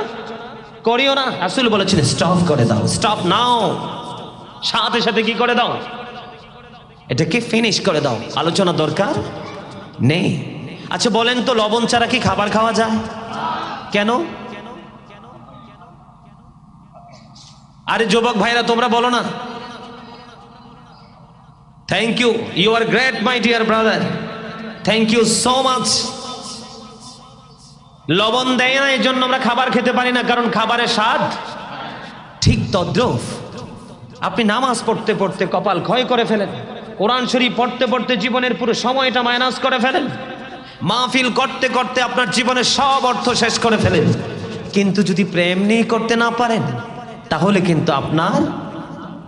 করিও না। রাসূল বলেছেন স্টপ করে দাও, স্টপ নাও, সাথে সাথে কি করে দাও, এটাকে ফিনিশ করে দাও, আলোচনা দরকার নেই। আচ্ছা বলেন তো, লবণ ছাড়া কি খাবার খাওয়া যায়? কেন? আরে যুবক ভাইরা তোমরা বলো না। Thank you, you are great my dear brother, thank you so much. লবণ দেয় না এই জন্য আমরা খাবার খেতে পারি না, কারণ খাবারের স্বাদ। ঠিক তদ্রুপ আপনি নামাজ পড়তে পড়তে কপাল ক্ষয় করে ফেলেন, কোরআন শরীফ পড়তে পড়তে জীবনের পুরো সময়টা মাইনাস করে ফেলেন, মাহফিল করতে করতে আপনার জীবনের সব অর্থ শেষ করে ফেলেন, কিন্তু যদি প্রেম নিয়ে করতে না পারেন তাহলে কিন্তু আপনার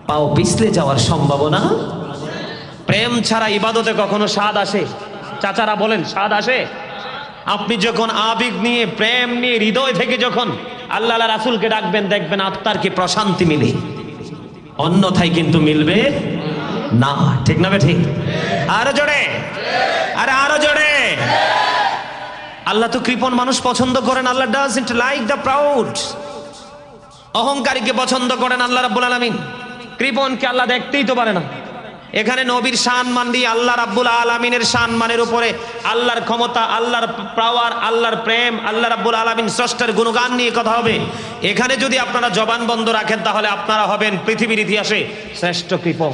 পাও পিছলে যাওয়ার সম্ভাবনা। প্রেম ছাড়া ইবাদতে কখনো স্বাদ আসে? চাচারা বলেন স্বাদ আসে? আপনি যখন আবেগ নিয়ে, প্রেম নিয়ে, হৃদয় থেকে যখন আল্লাহ রাসূলকে ডাকবেন, দেখবেন আত্মার কি প্রশান্তি মিলে, অন্যথায় কিন্তু মিলবে না। ঠিক না ঠিক? আরো জোরে, আরে আরো জোরে। আল্লাহ তো কৃপণ মানুষ পছন্দ করেন, আল্লাহ ডাজন্ট লাইক দ্য প্রাউড। অহংকারীকে পছন্দ করেন আল্লাহ রাব্বুল আলামিন, কৃপণকে আল্লাহ দেখতেই তো পারে না। এখানে নবীর সম্মান দিয়ে আল্লাহ রাব্বুল আলামিনের সম্মানের উপরে আল্লাহর ক্ষমতা, আল্লাহর পাওয়ার, আল্লাহর প্রেম, আল্লাহ রাব্বুল আলামিন স্রষ্টার গুণগান নিয়ে কথা হবে। এখানে যদি আপনারা জবান বন্ধ রাখেন তাহলে আপনারা হবেন পৃথিবীর ইতিহাসে শ্রেষ্ঠ কৃপণ।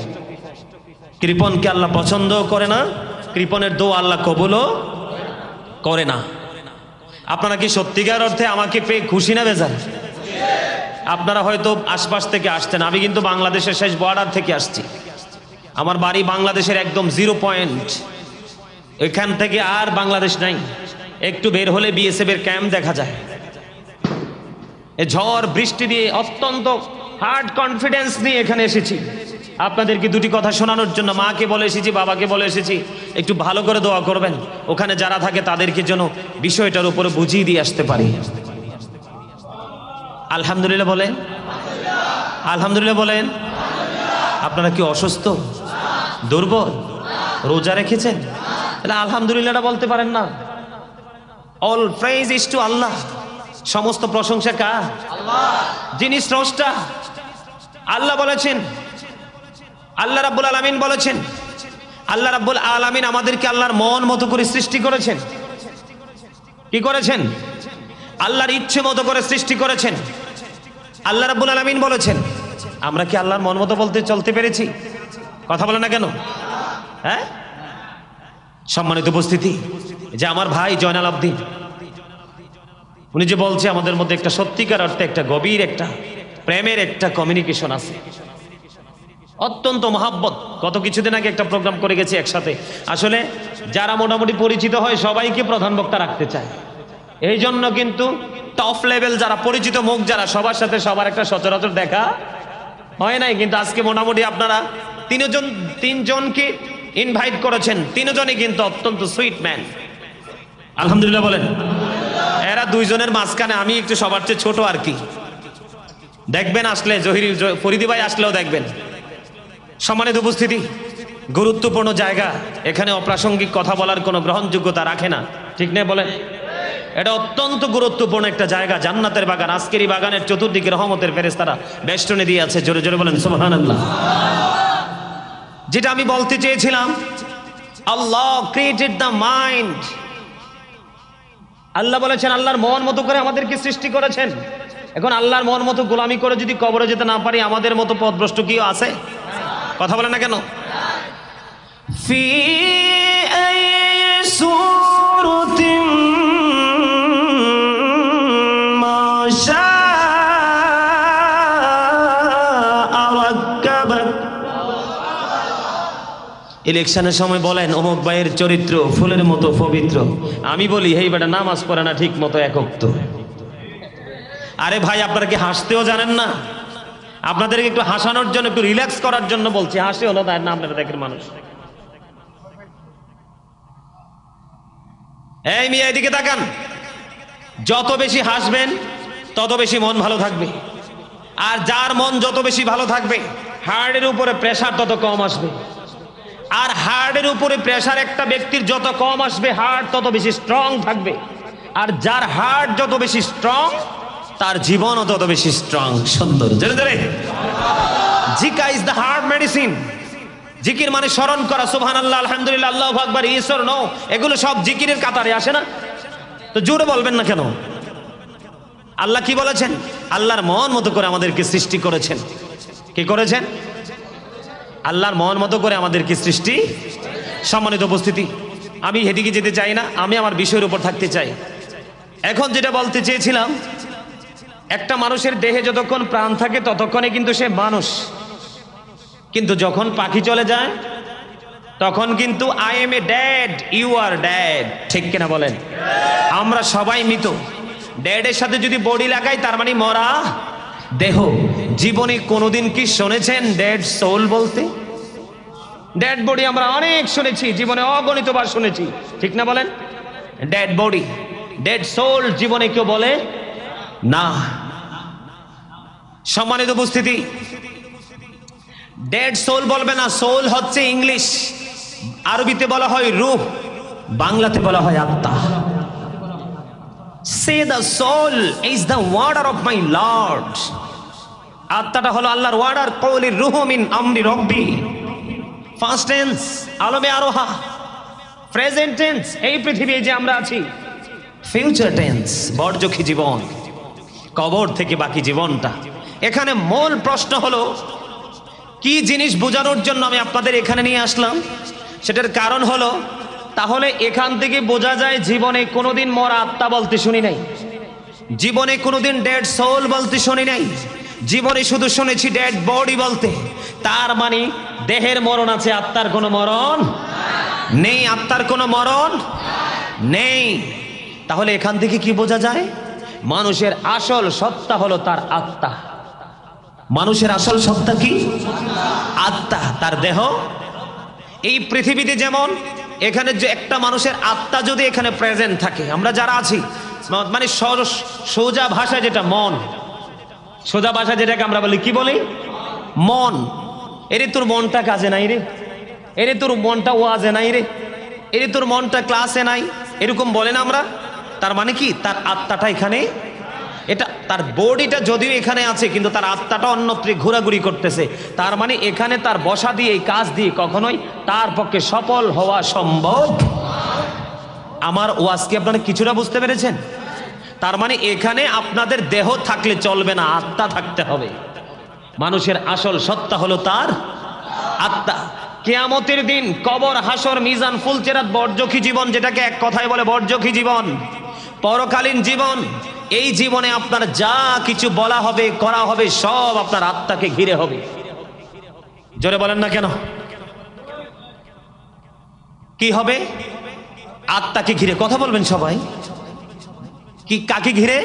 কৃপণকে আল্লাহ পছন্দ করে না, কৃপণের দোয়া আল্লাহ কবুলও করে না। আপনারা কি সত্যিকার অর্থে আমাকে পেয়ে খুশি না বেজার? আপনারা হয়তো আশপাশ থেকে আসতেন, আমি কিন্তু বাংলাদেশের শেষ বর্ডার থেকে আসছি। আমার বাড়ি বাংলাদেশের একদম 0 পয়েন্ট, এখান থেকে আর বাংলাদেশ নাই, একটু বের হলে বিএসএফ এর ক্যাম্প দেখা যায়। এই ঝড় বৃষ্টি দিয়ে অত্যন্ত হার্ড কনফিডেন্স নিয়ে এখানে এসেছি আপনাদেরকে দুটি কথা শোনানোর জন্য। মাকে বলে এসেছি, বাবাকে বলে এসেছি, একটু ভালো করে দোয়া করবেন, ওখানে যারা থাকে তাদেরকে যেন বিষয়টার উপরে বুঝিয়ে দিয়ে আসতে পারি। আলহামদুলিল্লাহ বলেন, আলহামদুলিল্লাহ বলেন। আপনারা কি অসুস্থ, দুর্বল, রোজা রেখেছেন? তাহলে আলহামদুলিল্লাহটা বলতে পারেন না? অল প্রেজ ইজ টু আল্লাহ, সমস্ত প্রশংসা কার? আল্লাহ, যিনি স্রষ্টা। আল্লাহ বলেছেন, আল্লাহ রাব্বুল আলামিন বলেছেন, আল্লাহ রাব্বুল আলামিন আমাদেরকে আল্লাহর মন মতো করে সৃষ্টি করেছেন। কি করেছেন? আল্লাহর ইচ্ছে মতো করে সৃষ্টি করেছেন। আল্লাহ রাব্বুল আলামিন বলেছেন, আমরা কি আল্লাহর মন মতো বলতে চলতে পেরেছি? কথা বলে না কেন? হ্যাঁ, সম্মানিত উপস্থিতি, যে আমার ভাই জয়নাল আবদিন, উনি যে বলছে আমাদের মধ্যে একটা সত্যিকার অর্থে একটা গভীর একটা প্রেমের একটা কমিউনিকেশন আছে, অত্যন্ত মহাব্বত। গত কিছুদিন আগে একটা প্রোগ্রাম করে গেছি একসাথে। আসলে যারা মোটামুটি পরিচিত হয় সবাইকে প্রধান বক্তা রাখতে চায়, এই জন্য কিন্তু টপ লেভেল যারা পরিচিত মুখ, যারা সবার সাথে সবার একটা সচরাচর দেখা হয় নাই। কিন্তু আজকে মোটামুটি আপনারা তিনজনকে ইনভাইট করেছেন, তিনজনই কিন্তু অত্যন্ত সুইট ম্যান। আলহামদুলিল্লাহ বলেন। এরা দুইজনের মাঝখানে আমি একটু সবার চেয়ে ছোট আর কি। দেখবেন আসলে ফরিদি ভাই আসলেও দেখবেন। সম্মানিত উপস্থিতি, গুরুত্বপূর্ণ জায়গা, এখানে অপ্রাসঙ্গিক কথা বলার কোনো গ্রহণযোগ্যতা রাখে না। ঠিক নেই বলেন? এটা অত্যন্ত গুরুত্বপূর্ণ একটা জায়গা, জান্নাতের বাগান। আজকের এই বাগানের চতুর্দিকে রহমতের ফেরেশতারা বেষ্টনী দিয়ে আছে। জোরে জোরে বলেন সুবহানাল্লাহ। যেটা আমি বলতে চেয়েছিলাম, আল্লাহ ক্রিয়েটেড দ্য মাইন্ড। আল্লাহ বলেছেন আল্লাহর মন মতো করে আমাদেরকে সৃষ্টি করেছেন। এখন আল্লাহর মন মতো গোলামি করে যদি কবরে যেতে না পারি, আমাদের মতো পথভ্রষ্ট কি আছে? কথা বলেন না কেন? ফি সূরাতিন মা শাআ রাক্কাবাক। ইলেকশনের সময় বলেন অমুক ভাইয়ের চরিত্র ফুলের মতো পবিত্র, আমি বলি হেই বেটা নামাজ পড়ে না ঠিক মতো একক তো। আরে ভাই, আপনারা কি হাসতেও জানেন না? আপনাদেরকে একটু হাসানোর জন্য, একটু রিল্যাক্স করার জন্য বলছি। হাসি হলো তাই না? আপনারা দেখেন মানুষ, এই মিয়া এদিকে তাকান, যত বেশি হাসবেন তত বেশি মন ভালো থাকবে। আর যার মন যত বেশি ভালো থাকবে হার্টের উপরে প্রেসার তত কম আসবে। আর হার্টের উপরে প্রেসার একটা ব্যক্তির যত কম আসবে, হার্ট তত বেশি স্ট্রং থাকবে। আর যার হার্ট যত বেশি স্ট্রং, তার জীবনও তত বেশি স্ট্রং। সুন্দর জোরে জোরে। Zika is the heart medicine. জিকির মানে স্মরণ করা, সুবহানাল্লাহ, আলহামদুলিল্লাহ, আল্লাহু আকবার, ঈশ্বর নো, এগুলো সব জিকিরের কাতারে আসে না? তো জোরে বলবেন না কেন? আল্লাহ কি বলেছেন? আল্লাহর মন মতো করে আমাদেরকে সৃষ্টি করেছেন। কি করেছেন? আল্লাহর মন মতো করে আমাদেরকে সৃষ্টি। সম্মানিত উপস্থিতি, আমি হেদিকে যেতে চাই না, আমি আমার বিষয়ের উপর থাকতে চাই। এখন যেটা বলতে চেয়েছিলাম, একটা মানুষের দেহে যতক্ষণ প্রাণ থাকে ততক্ষণে কিন্তু সে মানুষ, কিন্তু যখন পাখি চলে যায় তখন কিন্তু I am a dad, you are dad. ঠিক কিনা বলেন? আমরা সবাই মৃত। ড্যাডের সাথে যদি বডি লাগাই তার মানে মরা দেহ। জীবনে কোনোদিন কি শুনেছেন ড্যাড সোল বলতে? ড্যাড বডি আমরা অনেক শুনেছি, জীবনে অগণিতবার শুনেছি, ঠিক না বলেন? ড্যাড বডি, ডেড সোল জীবনে কেউ বলে না। সম্মানিত উপস্থিতি, ডেড সোল বলবে না। সোল হচ্ছে ইংলিশ, আরবিতে বলা হয় রূহ, বাংলাতে বলা হয় আত্মা। Say the soul is the warder of my lord. আত্মাটা হলো আল্লাহর ওয়ার্ডার। কওলির রূহ মিন আমরি রব্বি। ফার্স্ট টেন্স আলমে আরোহা, প্রেজেন্ট টেন্স এই পৃথিবী যে আমরা আছি, ফিউচার টেন্স বর্জখী জীবন, কবর থেকে বাকি জীবনটা। এখানে মূল প্রশ্ন হলো কি জিনিস বোঝানোর জন্য আমি আপনাদের এখানে নিয়ে আসলাম, সেটার কারণ হলো তাহলে এখান থেকে বোঝা যায় জীবনে কোনোদিন মরা আত্মা বলতে শুনি নাই, জীবনে কোনোদিন ডেড সোল বলতে শুনি নাই, জীবনে শুধু শুনেছি ডেড বডি বলতে। তার মানে দেহের মরণ আছে, আত্মার কোনো মরণ নেই। আত্মার কোনো মরণ নেই। তাহলে এখান থেকে কি বোঝা যায়? মানুষের আসল সত্তা হলো তার আত্মা। মানুষের আসল সত্তা কি? আত্মা, তার দেহ। এই পৃথিবীতে যেমন এখানে যে একটা মানুষের আত্মা যদি এখানে প্রেজেন্ট থাকে, আমরা যারা আছি, মানে সোজা ভাষায় যেটা মন, সোজা ভাষা যেটাকে আমরা বলি, কি বলি? মন। এরে তোর মনটা কাজে নাই রে, এরে তোর মনটা ওয়াজে নাই রে, এরে তোর মনটা ক্লাসে নাই, এরকম বলেন আমরা। তার মানে কি? তার আত্মাটা এখানে, এটা তার বডিটা যদিও এখানে আছে কিন্তু তার আত্মাটা অন্যত্র ঘোরাঘুরি করতেছে। তার মানে এখানে তার বসা দিয়ে, এই কাজ দিয়ে কখনোই তার পক্ষে সফল হওয়া সম্ভব। আমার ওয়াজ কি আপনারা কিছুটা বুঝতে পেরেছেন? তার মানে এখানে আপনাদের দেহ থাকলে চলবে না, আত্মা থাকতে হবে। মানুষের আসল সত্তা হলো তার আত্মা। কিয়ামতের দিন কবর, হাসর, মিজান, ফুলচেরাত, বর্জখী জীবন, যেটাকে এক কথায় বলে বর্জখী জীবন, পরকালীন জীবন। এই জীবনে আপনার যা কিছু বলা হবে, করা হবে, সব আপনার আত্মাকে ঘিরে হবে। জোরে বলেন না কেন? কি হবে? আত্মাকে ঘিরে। কথা বলবেন সবাই। কি, কাকে ঘিরে?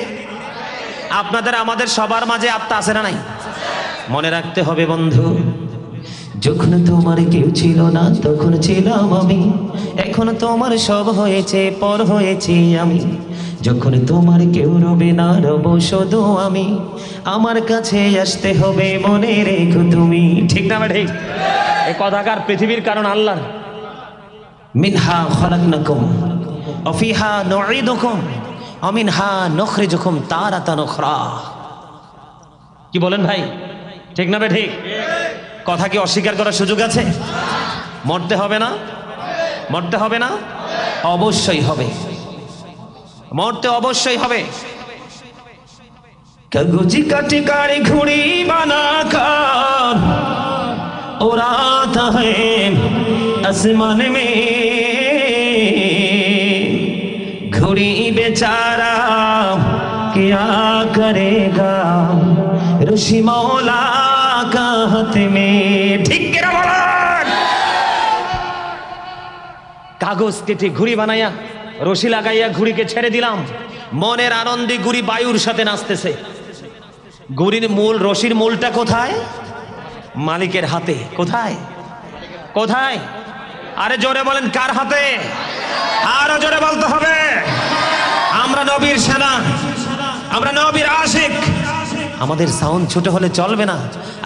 আপনাদের আমাদের সবার মাঝে আত্মা আছে না নাই? মনে রাখতে হবে বন্ধু, যখন তোমার কেউ ছিল না তখন ছিলাম আমি, এখন তোমার সব হয়েছে, পর হয়েছি আমি। যখন তোমার কেউ রবে না, রব শুধু আমি। আমার কাছে আসতে হবে, মনে রেখো তুমি। ঠিক না ঠিক? এই কথাকার পৃথিবীর কারণ আল্লাহ। মিনহা খলাকনাকুম ওয়া ফিহা নুঈদুকুম ওয়া মিনহা নুখরিজুকুম তারাতান উখরা। কি বলেন ভাই? ঠিক না ঠিক? কথা কি অস্বীকার করার সুযোগ আছে? মরতে হবে না? মরতে হবে না? অবশ্যই হবে, মরতে অবশ্যই হবে। কাগজি কাটি গাড়ি ঘুড়ি বানাकर उड़ाता है आसमान में, घुड़ी बेचारा क्या करेगा ऋषि मौला का हाथ में। ठीक किरा বলেন? কাগজ কেটে ঘুড়ি বানাইয়া, রশি লাগাইয়া ঘুড়িকে ছেড়ে দিলাম। মনের আনন্দে ঘুড়ি বায়ুর সাথে নাচতেছে। ঘুড়ির মূল, রশির মূলটা কোথায়? মালিকের হাতে। কোথায়? কোথায়? আরে জোরে বলেন, কার হাতে? আরো জোরে বলতে হবে। আমরা নবীর সেনা, আমরা নবীর আশিক, আমাদের সাউন্ড ছোট হলে চলবে না,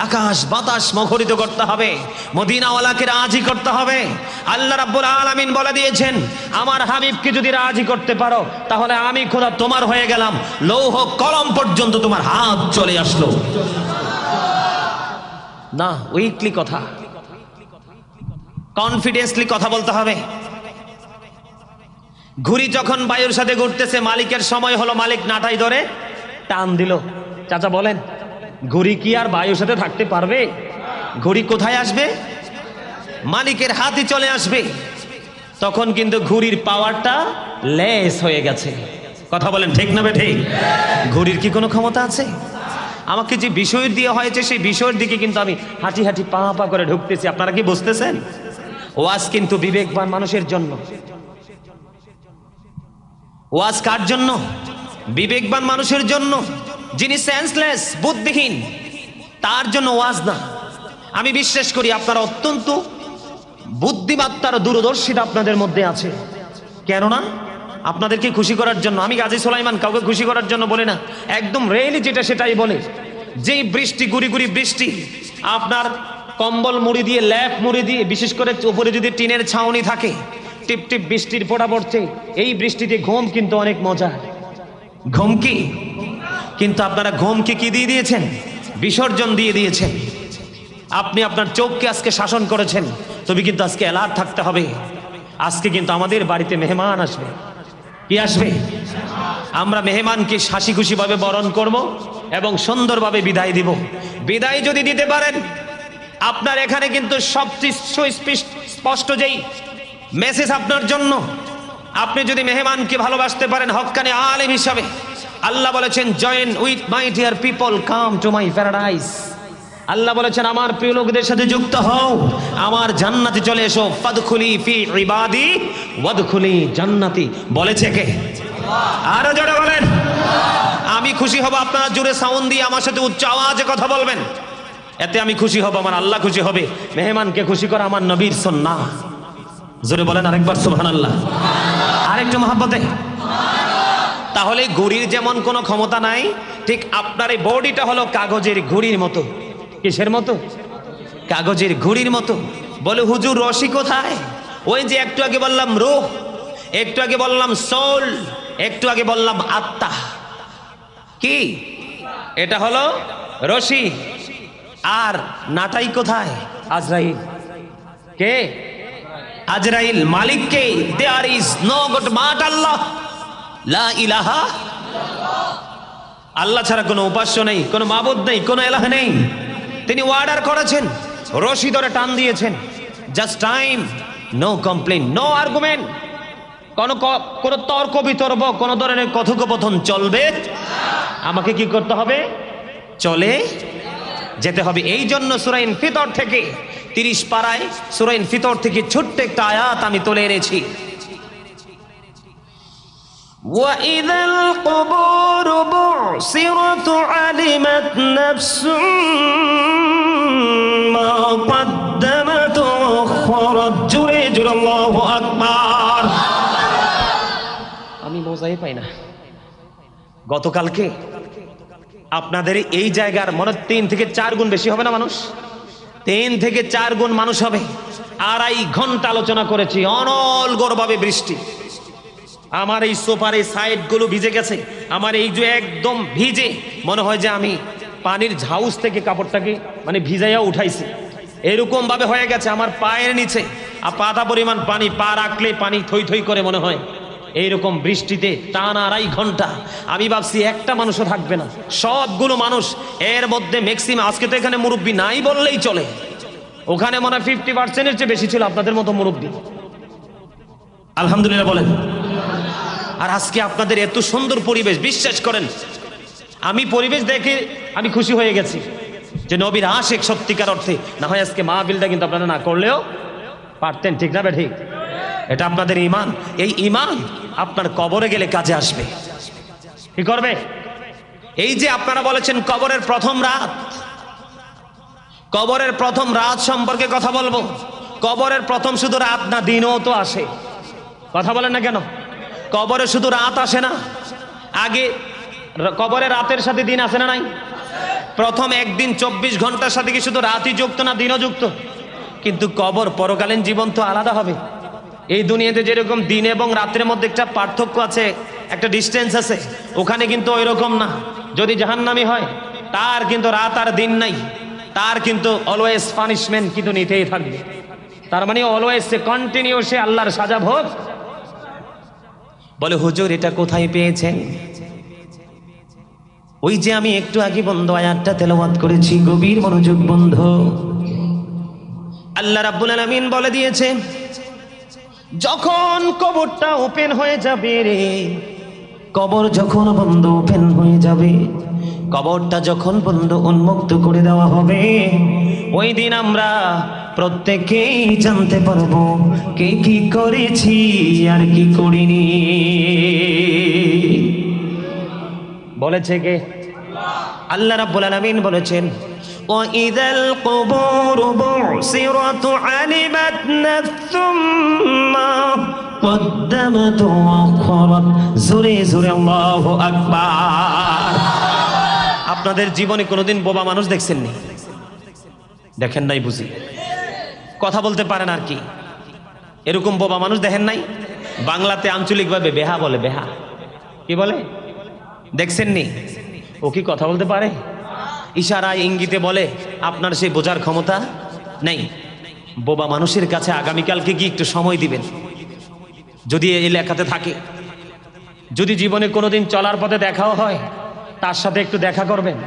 আকাশ বাতাস মুখরিত করতে হবে, মদিনাওয়ালাকে রাজি করতে হবে। আল্লাহ রাব্বুল আলামিন বলে দিয়েছেন, আমার হাবিবকে যদি রাজি করতে পারো তাহলে আমি খোদা তোমার হয়ে গেলাম। লৌহ কলম পর্যন্ত তোমার হাত চলে আসলো না। উইকলি কথা, কনফিডেন্সলি কথা বলতে হবে। ঘুড়ি যখন বায়ুর সাথে ঘুরতেছে, মালিকের সময় হলো, মালিক নাটাই ধরে টান দিল। চাচা বলেন, ঘুড়ি কি আর বায়ুর সাথে থাকতে পারবে? ঘুড়ি কোথায় আসবে? মালিকের হাতে চলে আসবে। তখন কিন্তু ঘুড়ির পাওয়ারটা লেস হয়ে গেছে। কথা বলেন ঠিক না ঠিক? ঘুড়ির কি কোনো ক্ষমতা আছে? আমাকে যে বিষয় দিয়ে হয়েছে সেই বিষয়ের দিকে কিন্তু আমি হাঁটি হাঁটি পা পা করে ঢুকতেছি। আপনারা কি বুঝতেছেন? ওয়াজ কিন্তু বিবেকবান মানুষের জন্য। ওয়াজ কার জন্য? বিবেকবান মানুষের জন্য। যিনি সেন্সলেস, বুদ্ধিহীন, তার জন্য ওয়াজ না। আমি বিশ্বাস করি আপনারা অত্যন্ত বুদ্ধিমত্তার দূরদর্শিতা আপনাদের মধ্যে আছে। কেননা আপনাদেরকে খুশি করার জন্য। আমি গাজী সুলাইমান কাউকে খুশি করার জন্য বলে না, একদম রিয়েলি যেটা সেটাই বলে। যেই বৃষ্টি, গুড়ি গুড়ি বৃষ্টি, আপনার কম্বল মুড়ি দিয়ে, ল্যাপ মুড়ি দিয়ে, বিশেষ করে উপরে যদি টিনের ছাউনি থাকে, টিপ টিপ বৃষ্টির ফোঁটা পড়ছে, এই বৃষ্টিতে ঘুম কিন্তু অনেক মজা। ঘুম কি? কিন্তু আপনারা ঘুমকে কি দিয়ে দিয়েছেন? বিসর্জন দিয়ে দিয়েছেন। আপনি আপনার চোখকে আজকে শাসন করেছেন। তবে কিন্তু আজকে অ্যালার্ট থাকতে হবে। আজকে কিন্তু আমাদের বাড়িতে মেহমান আসবে। কি আসবে? আমরা মেহমানকে হাসি খুশি ভাবে বরণ করব এবং সুন্দরভাবে বিদায় দিব। বিদায় যদি দিতে পারেন, আপনার এখানে কিন্তু সবচেয়ে স্পষ্ট যেই মেসেজ আপনার জন্য, আপনি যদি মেহমানকে ভালোবাসতে পারেন হক্কানি আলেম হিসাবে, আল্লাহ বলেছেন, join with my dear people, come to my paradise. আল্লাহ বলেছেন, আমার প্রিয় লোকদের সাথে যুক্ত হও, আমার জান্নাতে চলে এসো। ফাদখুলি ফি ইবাদি ওয়াদখুলি জান্নাতি। বলেছে কে? আরো জোরে বলেন। আমি খুশি হব আপনারা জোরে সাউন্ড দিয়ে আমার সাথে উচ্চ আওয়াজে কথা বলবেন। এতে আমি খুশি হব, আমার আল্লাহ খুশি হবে। মেহমানকে খুশি করা আমার নবীর সুন্নাহ। জোরে বলেন আরেকবার সুবহানাল্লাহ। আরেকটু মহব্বতে। তাহলে ঘুড়ির যেমন কোনো ক্ষমতা নাই, ঠিক আপনার এই বডিটা হলো কাগজের ঘুড়ির মতো। কিসের মতো? কাগজের ঘুড়ির মতো। বলে হুজুর রশি কোথায়? ওই যে একটু আগে বললাম রূহ, একটু আগে বললাম সোল, একটু আগে বললাম আত্মা। কি? এটা হলো রশি। আর নাটাই কোথায়? আজরাইল। কে? আজরাইল। মালিক কে? There is no god but Allah, লা ইলাহা। আল্লাহ ছাড়া কোনো উপাস্য নেই, কোনো মাবুদ নেই, কোনো ইলাহ নেই। তিনি অর্ডার করেছেন, রশি ধরে টান দিয়েছেন। Just time, no complain, no argument. কোন তর্ক বিতর্ক, কোন ধরনের কথোপকথন চলবে। আমাকে কি করতে হবে? চলে যেতে হবে। এই জন্য সূরা ইনফিতর থেকে 30 পারায় সূরা ইনফিতর থেকে ছোট্ট একটা আয়াত আমি তুলে এনেছি। وَإِذَا الْقُبُورُ بُعْثِرَتْ عَلِمَتْ نَفْسٌ مَا قَدَّمَتْ وَأَخَّرَتْ। জোরে জোরে আল্লাহু আকবার। আমি মজাই পাই না। গতকালকে আপনাদের এই জায়গার মনে 3 থেকে 4 গুণ বেশি হবে না মানুষ? 3 থেকে 4 গুণ মানুষ হবে। 2.5 ঘন্টা আলোচনা করেছি। অনর্গলভাবে বৃষ্টি। আমার এই সোফার এই সাইড গুলো ভিজে গেছে। আমার এই যে একদম ভিজে, মনে হয় যে আমি পানির ঝাউস থেকে কাপড়টাকে মানে ভিজাইয়া উঠাইছি, এরকম ভাবে হয়ে গেছে। আমার পায়ের নিচে পাতা পরিমাণ পানি, পা রাখলে পানি থই থই করে মনে হয়। এইরকম বৃষ্টিতে টানা 2.5 ঘন্টা। আমি ভাবছি একটা মানুষও থাকবে না, সবগুলো মানুষ। এর মধ্যে ম্যাক্সিমাম, আজকে তো এখানে মুরব্বী নাই বললেই চলে, ওখানে মনে হয় 50%-এর চেয়ে বেশি ছিল আপনাদের মতো মুরব্বী। আলহামদুলিল্লাহ বলেন। আর আজকে আপনাদের এত সুন্দর পরিবেশ, বিশ্বাস করেন আমি পরিবেশ দেখে আমি খুশি হয়ে গেছি যে নবীর আশিক সত্যিকার অর্থে। না হয় আজকে মাহফিলটা কিন্তু আপনারা না করলেও পারতেন, ঠিক না ঠিক? এটা আপনাদের ঈমান। এই ঈমান আপনার কবরে গেলে কাজে আসবে। কি করবে? এই যে আপনারা বলেছেন কবরের প্রথম রাত, কবরের প্রথম রাত সম্পর্কে কথা বলবো। কবরের প্রথম শুধু রাত না, দিনও তো আসে। কথা বলেন না কেন? কবরে শুধু রাত আসে না, আগে কবরে রাতের সাথে দিন আসে না নাই? প্রথম একদিন 24 ঘন্টার সাথে কি শুধু রাতই যুক্ত না দিনও যুক্ত? কিন্তু কবর পরকালীন জীবন তো আলাদা হবে। এই দুনিয়াতে যেরকম দিন এবং রাতের মধ্যে একটা পার্থক্য আছে, একটা ডিস্টেন্স আছে, ওখানে কিন্তু ওই রকম না। যদি জাহান্নামী হয় তার কিন্তু রাত আর দিন নাই, তার কিন্তু অলওয়েজ পানিশমেন্ট কিন্তু নিতেই থাকবে। তার মানে অলওয়েজ সে কন্টিনিউ সে আল্লাহর সাজা ভোগ। বলে হুজুর এটা কোথায় পেয়েছেন? ওই যে আমি একটু আগে বন্ধু আয়াতটা তেলাওয়াত করেছি, গভীর মনোযোগ বন্ধু। আল্লাহ রাব্বুল আলামিন বলে দিয়েছে যখন কবরটা ওপেন হয়ে যাবে রে, কবর যখন বন্ধ ওপেন হয়ে যাবে, কবরটা যখন বন্ধ উন্মুক্ত করে দেওয়া হবে, ওই দিন আমরা প্রত্যেকেই জানতে পারবো কে কি করেছি আর কি করিনি। বলেছে কে? আল্লাহ রাব্বুল আলামিন বলেছেন ওয়াইদাল কুবুর বুসিরাত আলিমাত নাফসুম মা কদ্দামাত ওয়া আখরাত। জোরে জোরে আল্লাহু আকবার। আপনাদের জীবনে কোনোদিন বোবা মানুষ দেখছেননি? দেখেন নাই বুঝি, কথা বলতে পারেন আর কি। এরকম বোবা মানুষ দেখেন নাই? বাংলাতে আঞ্চলিকভাবে বেহা বলে, বেহা কি বলে দেখছেননি? ও কি কথা বলতে পারে? ইশারায় ইঙ্গিতে বলে, আপনার সেই বোঝার ক্ষমতা নেই। বোবা মানুষের কাছে আগামীকালকে কি একটু সময় দিবেন, যদি এই এলাকাতে থাকে, যদি জীবনে কোনোদিন চলার পথে দেখাও হয়, তার সাথে একটু দেখা করবেন।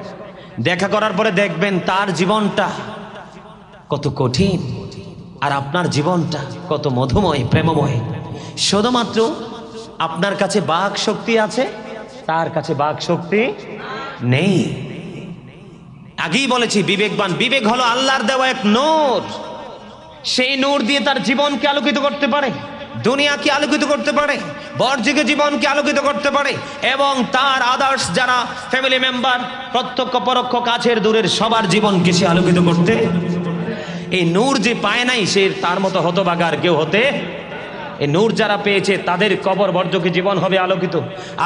দেখা করার পরে দেখবেন তার জীবনটা কত কঠিন আর আপনার জীবনটা কত মধুময়, প্রেমময়। শুধুমাত্র আপনার কাছে বাক শক্তি আছে, তার কাছে বাক শক্তি নেই। আগেই বলেছি বিবেকবান, বিবেক হলো আল্লাহর দেওয়া এক নূর। সেই নূর দিয়ে তার জীবনকে আলোকিত করতে পারে, দুনিয়াকে আলোকিত করতে পারে, বর্জিক জীবনকে আলোকিত করতে পারে, এবং তার আদার্স যারা ফ্যামিলি মেম্বার, প্রত্যক্ষ পরোক্ষ কাছের দূরের সবার জীবনকে সে আলোকিত করতে। এই নূর যে পায় নাই সে তার মতো হতভাগার কেউ হতে। এই নূর যারা পেয়েছে তাদের কবর বর্জকে জীবন হবে আলোকিত,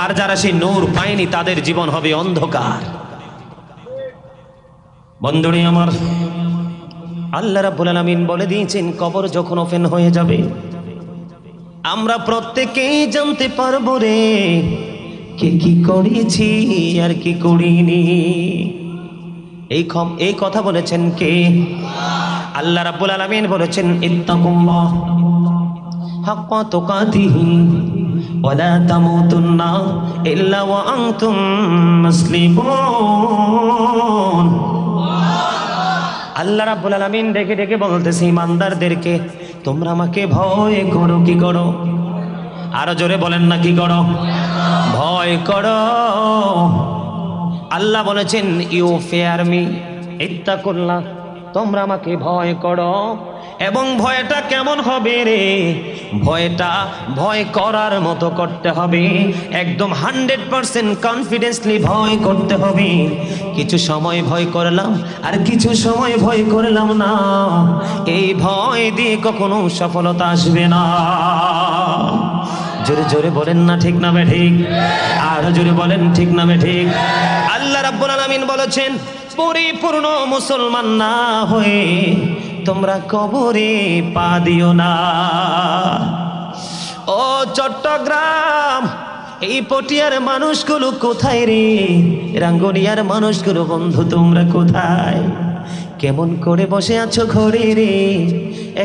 আর যারা সেই নূর পায়নি তাদের জীবন হবে অন্ধকার। বন্ধুরে আমার, আল্লাহ রাব্বুল আলামিন বলে দিয়েছেন কবর যখন ওপেন হয়ে যাবে আমরা প্রত্যেকেই জানতে পারবো রে কে কি করেছি আর কি করিনি। এই কথা বলেছেন কে? আল্লাহ রাব্বুল আলামিন বলেছেন ইত্তাকুল্লাহ হাক্কা তুকাতিহি ওয়া লা তামুতুন্না ইল্লা ওয়া আনতুম মুসলিমুন। আল্লাহ রাব্বুল আলামিন ডেকে ডেকে বলতেছে ইমানদারদেরকে, তোমরা আমাকে ভয় করো। কি করো? আরো জোরে বলেন না, কি করো? ভয় করো। আল্লাহ বলেছেন ইউ ফেয়ার মি ইত্তাকুল্লাহ, তোমরা আমাকে ভয় করো। এবং ভয়টা কেমন হবে রে? ভয়টা ভয় করার মতো করতে হবে, একদম 100% কনফিডেন্সলি ভয় করতে হবে। কিছু সময় ভয় করলাম আর কিছু সময় ভয় করলাম না, এই ভয় দিয়ে কখনো সফলতা আসবে না। জোরে জোরে বলেন না ঠিক না ঠিক? আরো জোরে বলেন ঠিক না ঠিক? আল্লাহ রাব্বুল আলামিন বলেছেন পরিপূর্ণ মুসলমান না হয়ে তোমরা কবরে পা দিও না। ও চট্টগ্রাম, এই পটিয়ার মানুষগুলো কোথায় রে? রাঙ্গুনিয়ার মানুষগুলো বন্ধু তোমরা কোথায়? কেমন করে বসে আছো ঘরে রে?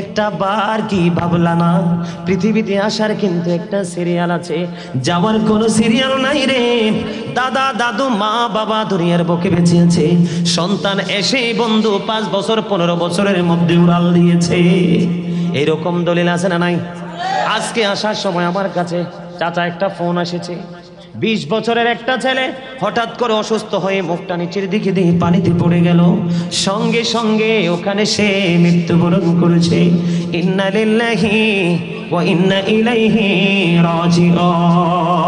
একটা বার কি ভাবলা না পৃথিবীতে আসার কিন্তু একটা সিরিয়াল আছে, যাওয়ার কোনো সিরিয়াল নাই রে। দাদা দাদু মা বাবা দুনিয়ার বুকে বেঁচে আছে, সন্তান এসে বন্ধু 5 বছর 15 বছরের মধ্যে উড়াল দিয়েছে। এরকম দলিল আছে না নাই? আজকে আসার সময় আমার কাছে চাচা একটা ফোন এসেছে, 20 বছরের একটা ছেলে হঠাৎ করে অসুস্থ হয়ে মুখটা নিচের দিকে দিয়ে পানিতে পড়ে গেল, সঙ্গে সঙ্গে ওখানে সে মৃত্যুবরণ করেছে। ইন্না লিল্লাহি ওয়া ইন্না ইলাইহি রাজিউন।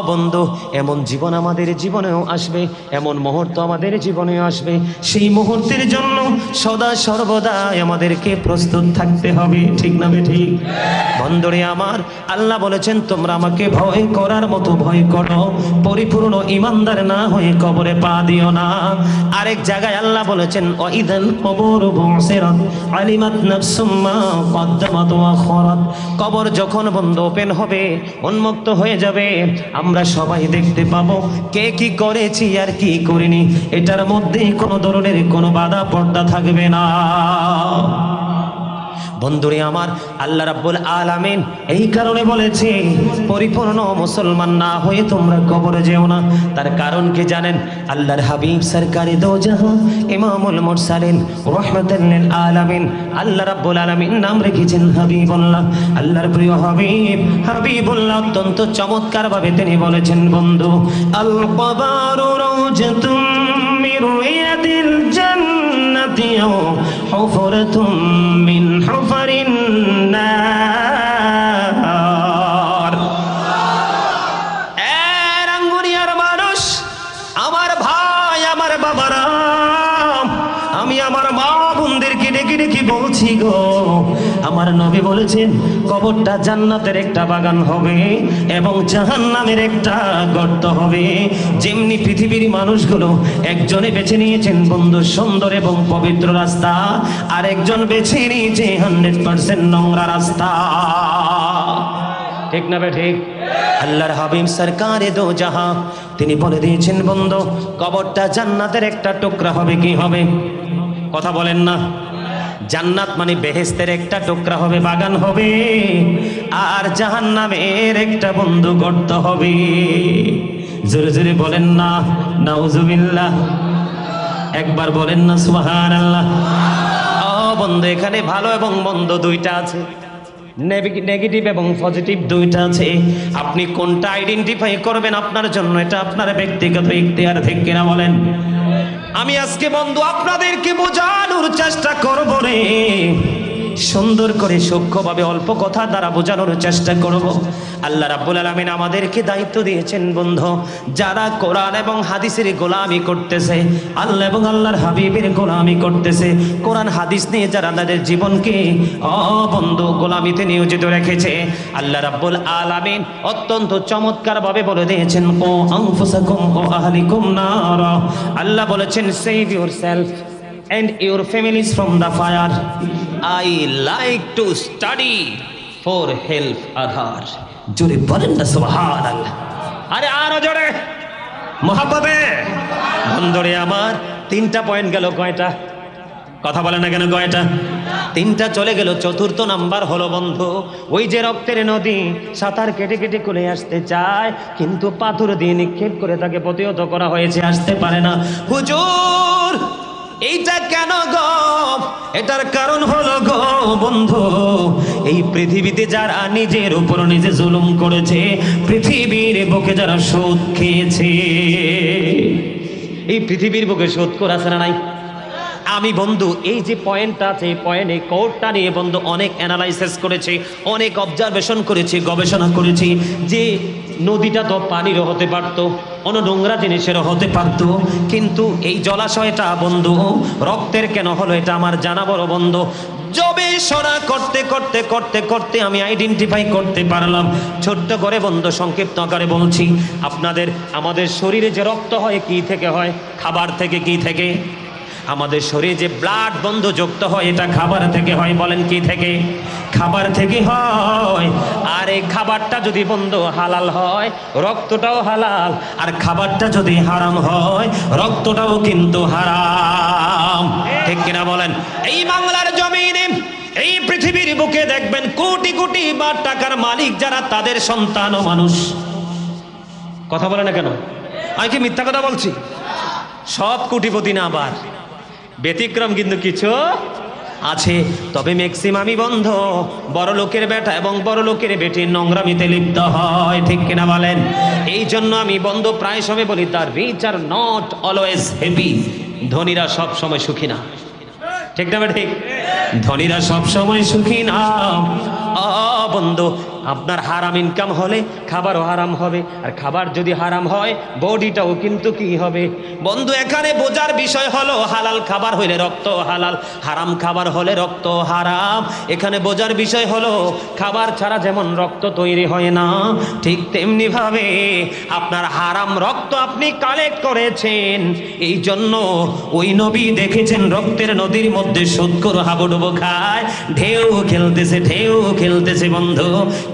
বন্ধু, এমন জীবন আমাদের জীবনেও আসবে, এমন মুহূর্ত আমাদের জীবনেও আসবে। সেই মুহূর্তের জন্য সদা সর্বদা আমাদেরকে প্রস্তুত থাকতে হবে, ঠিক না ঠিক? বন্ধুরে আমার, আল্লাহ বলেছেন তোমরা আমাকে ভয় করার মতো ভয় করো, পরিপূর্ণ ইমানদার না হয়ে কবরে পা দিও না। আরেক জায়গায় আল্লাহ বলেছেন ওয়াইদাল কবরু বুসিরাত আলিমাত নাফসুম মা কদ্দামাত ওয়া আখরাত। কবর যখন বন্ধ ওপেন হবে, উন্মুক্ত হয়ে যাবে, আমরা সবাই দেখতে পাবো কে কি করেছি আর কি করিনি। এটার মধ্যে কোনো ধরনের কোনো বাধা পর্দা থাকবে না। বন্ধুরে আমার, আল্লাহ রাব্বুল আলামিন এই কারণে বলেছে পরিপূর্ণ মুসলমান না হয়ে তোমরা কবরে যেও না। তার কারণ কি জানেন? আল্লাহর হাবিব সরকারে দো জাহান ইমামুল মুরসালিন রাহমাতাল লিল আলামিন, আল্লাহ রাব্বুল আলামিন নাম রেখেছেন হাবিবুল্লাহ। আল্লাহর প্রিয় হাবিব হাবিবুল্লাহ অত্যন্ত চমৎকার ভাবে তিনি বলেছেন, বন্ধু আল কবরু রাওজাতুম মিন রিয়াদিল জান্নাতি হুফরাতুম মিন হুফারিন নার। রাঙ্গুনিয়ার মানুষ, আমার ভাই, আমার বাবারা, আমি আমার মা বোনদেরকে ডেকে ডেকে বলছি গো, আমার নবী বলেছেন কবরটা জান্নাতের একটা বাগান হবে এবং জাহান্নামের একটা গর্ত হবে। যেমনি পৃথিবীর মানুষগুলো একজনে বেছে নিয়েছেন বন্ধু সুন্দর এবং পবিত্র রাস্তা, আর একজন বেছে নিয়েছে 100% নোংরা রাস্তা, ঠিক না ঠিক? আল্লাহর হাবিব সরকারে দো জাহান তিনি বলে দিয়েছেন বন্ধু কবরটা জান্নাতের একটা টুকরা হবে। কি হবে? কথা বলেন না। জান্নাত মানে বেহেশতের একটা টুকরা হবে, বাগান হবে, আর জাহান্নামের একটা বন্ধু গর্ত হবে। জোরে জোরে বলেন না নাউজুবিল্লাহ, একবার বলেন না সুবহানাল্লাহ। বন্ধু, এখানে ভালো এবং মন্দ দুইটা আছে, নেগেটিভ এবং পজিটিভ দুইটা আছে। আপনি কোনটা আইডেন্টিফাই করবেন আপনার জন্য, এটা আপনার ব্যক্তিগত ইখতিয়ার, ঠিক কিনা বলেন? আমি আজকে বন্ধু আপনাদেরকে বোঝানোর চেষ্টা করব রে, সুন্দর করে সূক্ষ্মভাবে অল্প কথা দ্বারা বোঝানোর চেষ্টা করব। আল্লাহ রাব্বুল আলামিন আমাদেরকে দায়িত্ব দিয়েছেন বন্ধু, যারা কোরআন এবং হাদিসের গোলামি করতেছে, আল্লাহ এবং আল্লাহর হাবিবের গোলামি করতেছে, কোরআন হাদিস নিয়ে যারা তাদের জীবনকে বন্ধু গোলামিতে নিয়োজিত রেখেছে, আল্লাহ রাব্বুল আলামিন অত্যন্ত চমৎকার ভাবে বলে দিয়েছেন ও আনফুসাকুম ও আহলিকুম নারা। আল্লাহ বলেছেন save yourself and your families from the fire. I like to study for help others. জোরে বলেন না সুবহানাল্লাহ। আরে আরো জোরে মোহাব্বতে। বন্ধুরে আমার, 3টা পয়েন্ট গেল, কয়টা? কথা বলে না কেন? কয়টা? 3টা চলে গেল। চতুর্থ নাম্বার হলো বন্ধু, ওই যে রক্তের নদী সাঁতার কেটে কেটে করে আসতে চায়, কিন্তু পাথর দিয়ে নিক্ষেপ করে তাকে প্রতিহত করা হয়েছে, আসতে পারে না। হুজুর এইটা কেন গো? এটার কারণ হলো গো বন্ধু, এই পৃথিবীতে যারা নিজের উপর নিজে জুলুম করেছে, পৃথিবীর বুকে যারা সুদ খেয়েছে, এই পৃথিবীর বুকে সুদ করে আছে না নাই? আমি বন্ধু এই যে পয়েন্টটা আছে, এই পয়েন্টে কোর্টটা নিয়ে বন্ধু অনেক অ্যানালাইসিস করেছি, অনেক অবজারভেশন করেছি, গবেষণা করেছি, যে নদীটা তো পানিরও হতে পারতো, অন্য নোংরা জিনিসেরও হতে পারতো, কিন্তু এই জলাশয়টা বন্ধু রক্তের কেন হলো এটা আমার জানা বড় বন্ধু। গবেষণা করতে করতে করতে করতে আমি আইডেন্টিফাই করতে পারলাম। ছোট্ট করে বন্ধু সংক্ষিপ্ত আকারে বলছি, আমাদের শরীরে যে রক্ত হয় কি থেকে হয়? খাবার থেকে। কি থেকে? আমাদের শরীরে যে ব্লাড বন্ধু যুক্ত হয়, এটা খাবার থেকে হয়। বলেন কি থেকে? খাবার থেকে হয়। আর এই খাবারটা যদি বন্ধু হালাল হয়, রক্তটাও হালাল, আর খাবারটা যদি হারাম হয়, রক্তটাও কিন্তু হারাম, ঠিক কিনা বলেন? এই বাংলার জমিনে, এই পৃথিবীর বুকে দেখবেন কোটি কোটি বা টাকার মালিক যারা, তাদের সন্তান ও মানুষ। কথা বলে না কেন? আমি কি মিথ্যা কথা বলছি? সব কোটিপতি না, আবার ব্যতিক্রম কিন্তু কিছু আছে। তবে ম্যাক্সিমামই বন্ধ বড় লোকের বেটা এবং বড় লোকের বেটি নোংরামিতে লিপ্ত হয়, ঠিক কিনা বলেন? এই জন্য আমি বন্ধু প্রায় সময় বলি, the rich are not always happy. ধনীরা সব সময় সুখী না, ঠিক না ঠিক? ধনীরা সব সময় সুখী না বন্ধু। আপনার হারাম ইনকাম হলে খাবারও হারাম হবে, আর খাবার যদি হারাম হয় বডিটাও কিন্তু কি হবে বন্ধু। এখানে বোঝার বিষয় হলো হালাল খাবার হইলে রক্ত হালাল, হারাম খাবার হলে রক্ত হারাম। এখানে বোঝার বিষয় হলো খাবার ছাড়া যেমন রক্ত তৈরি হয় না, ঠিক তেমনি ভাবে আপনার হারাম রক্ত আপনি কালেক্ট করেছেন, এই জন্য ওই নবী দেখেছেন রক্তের নদীর মধ্যে সুদখোর হাবুডুবু খায়, ঢেউ খেলতেছে বন্ধু,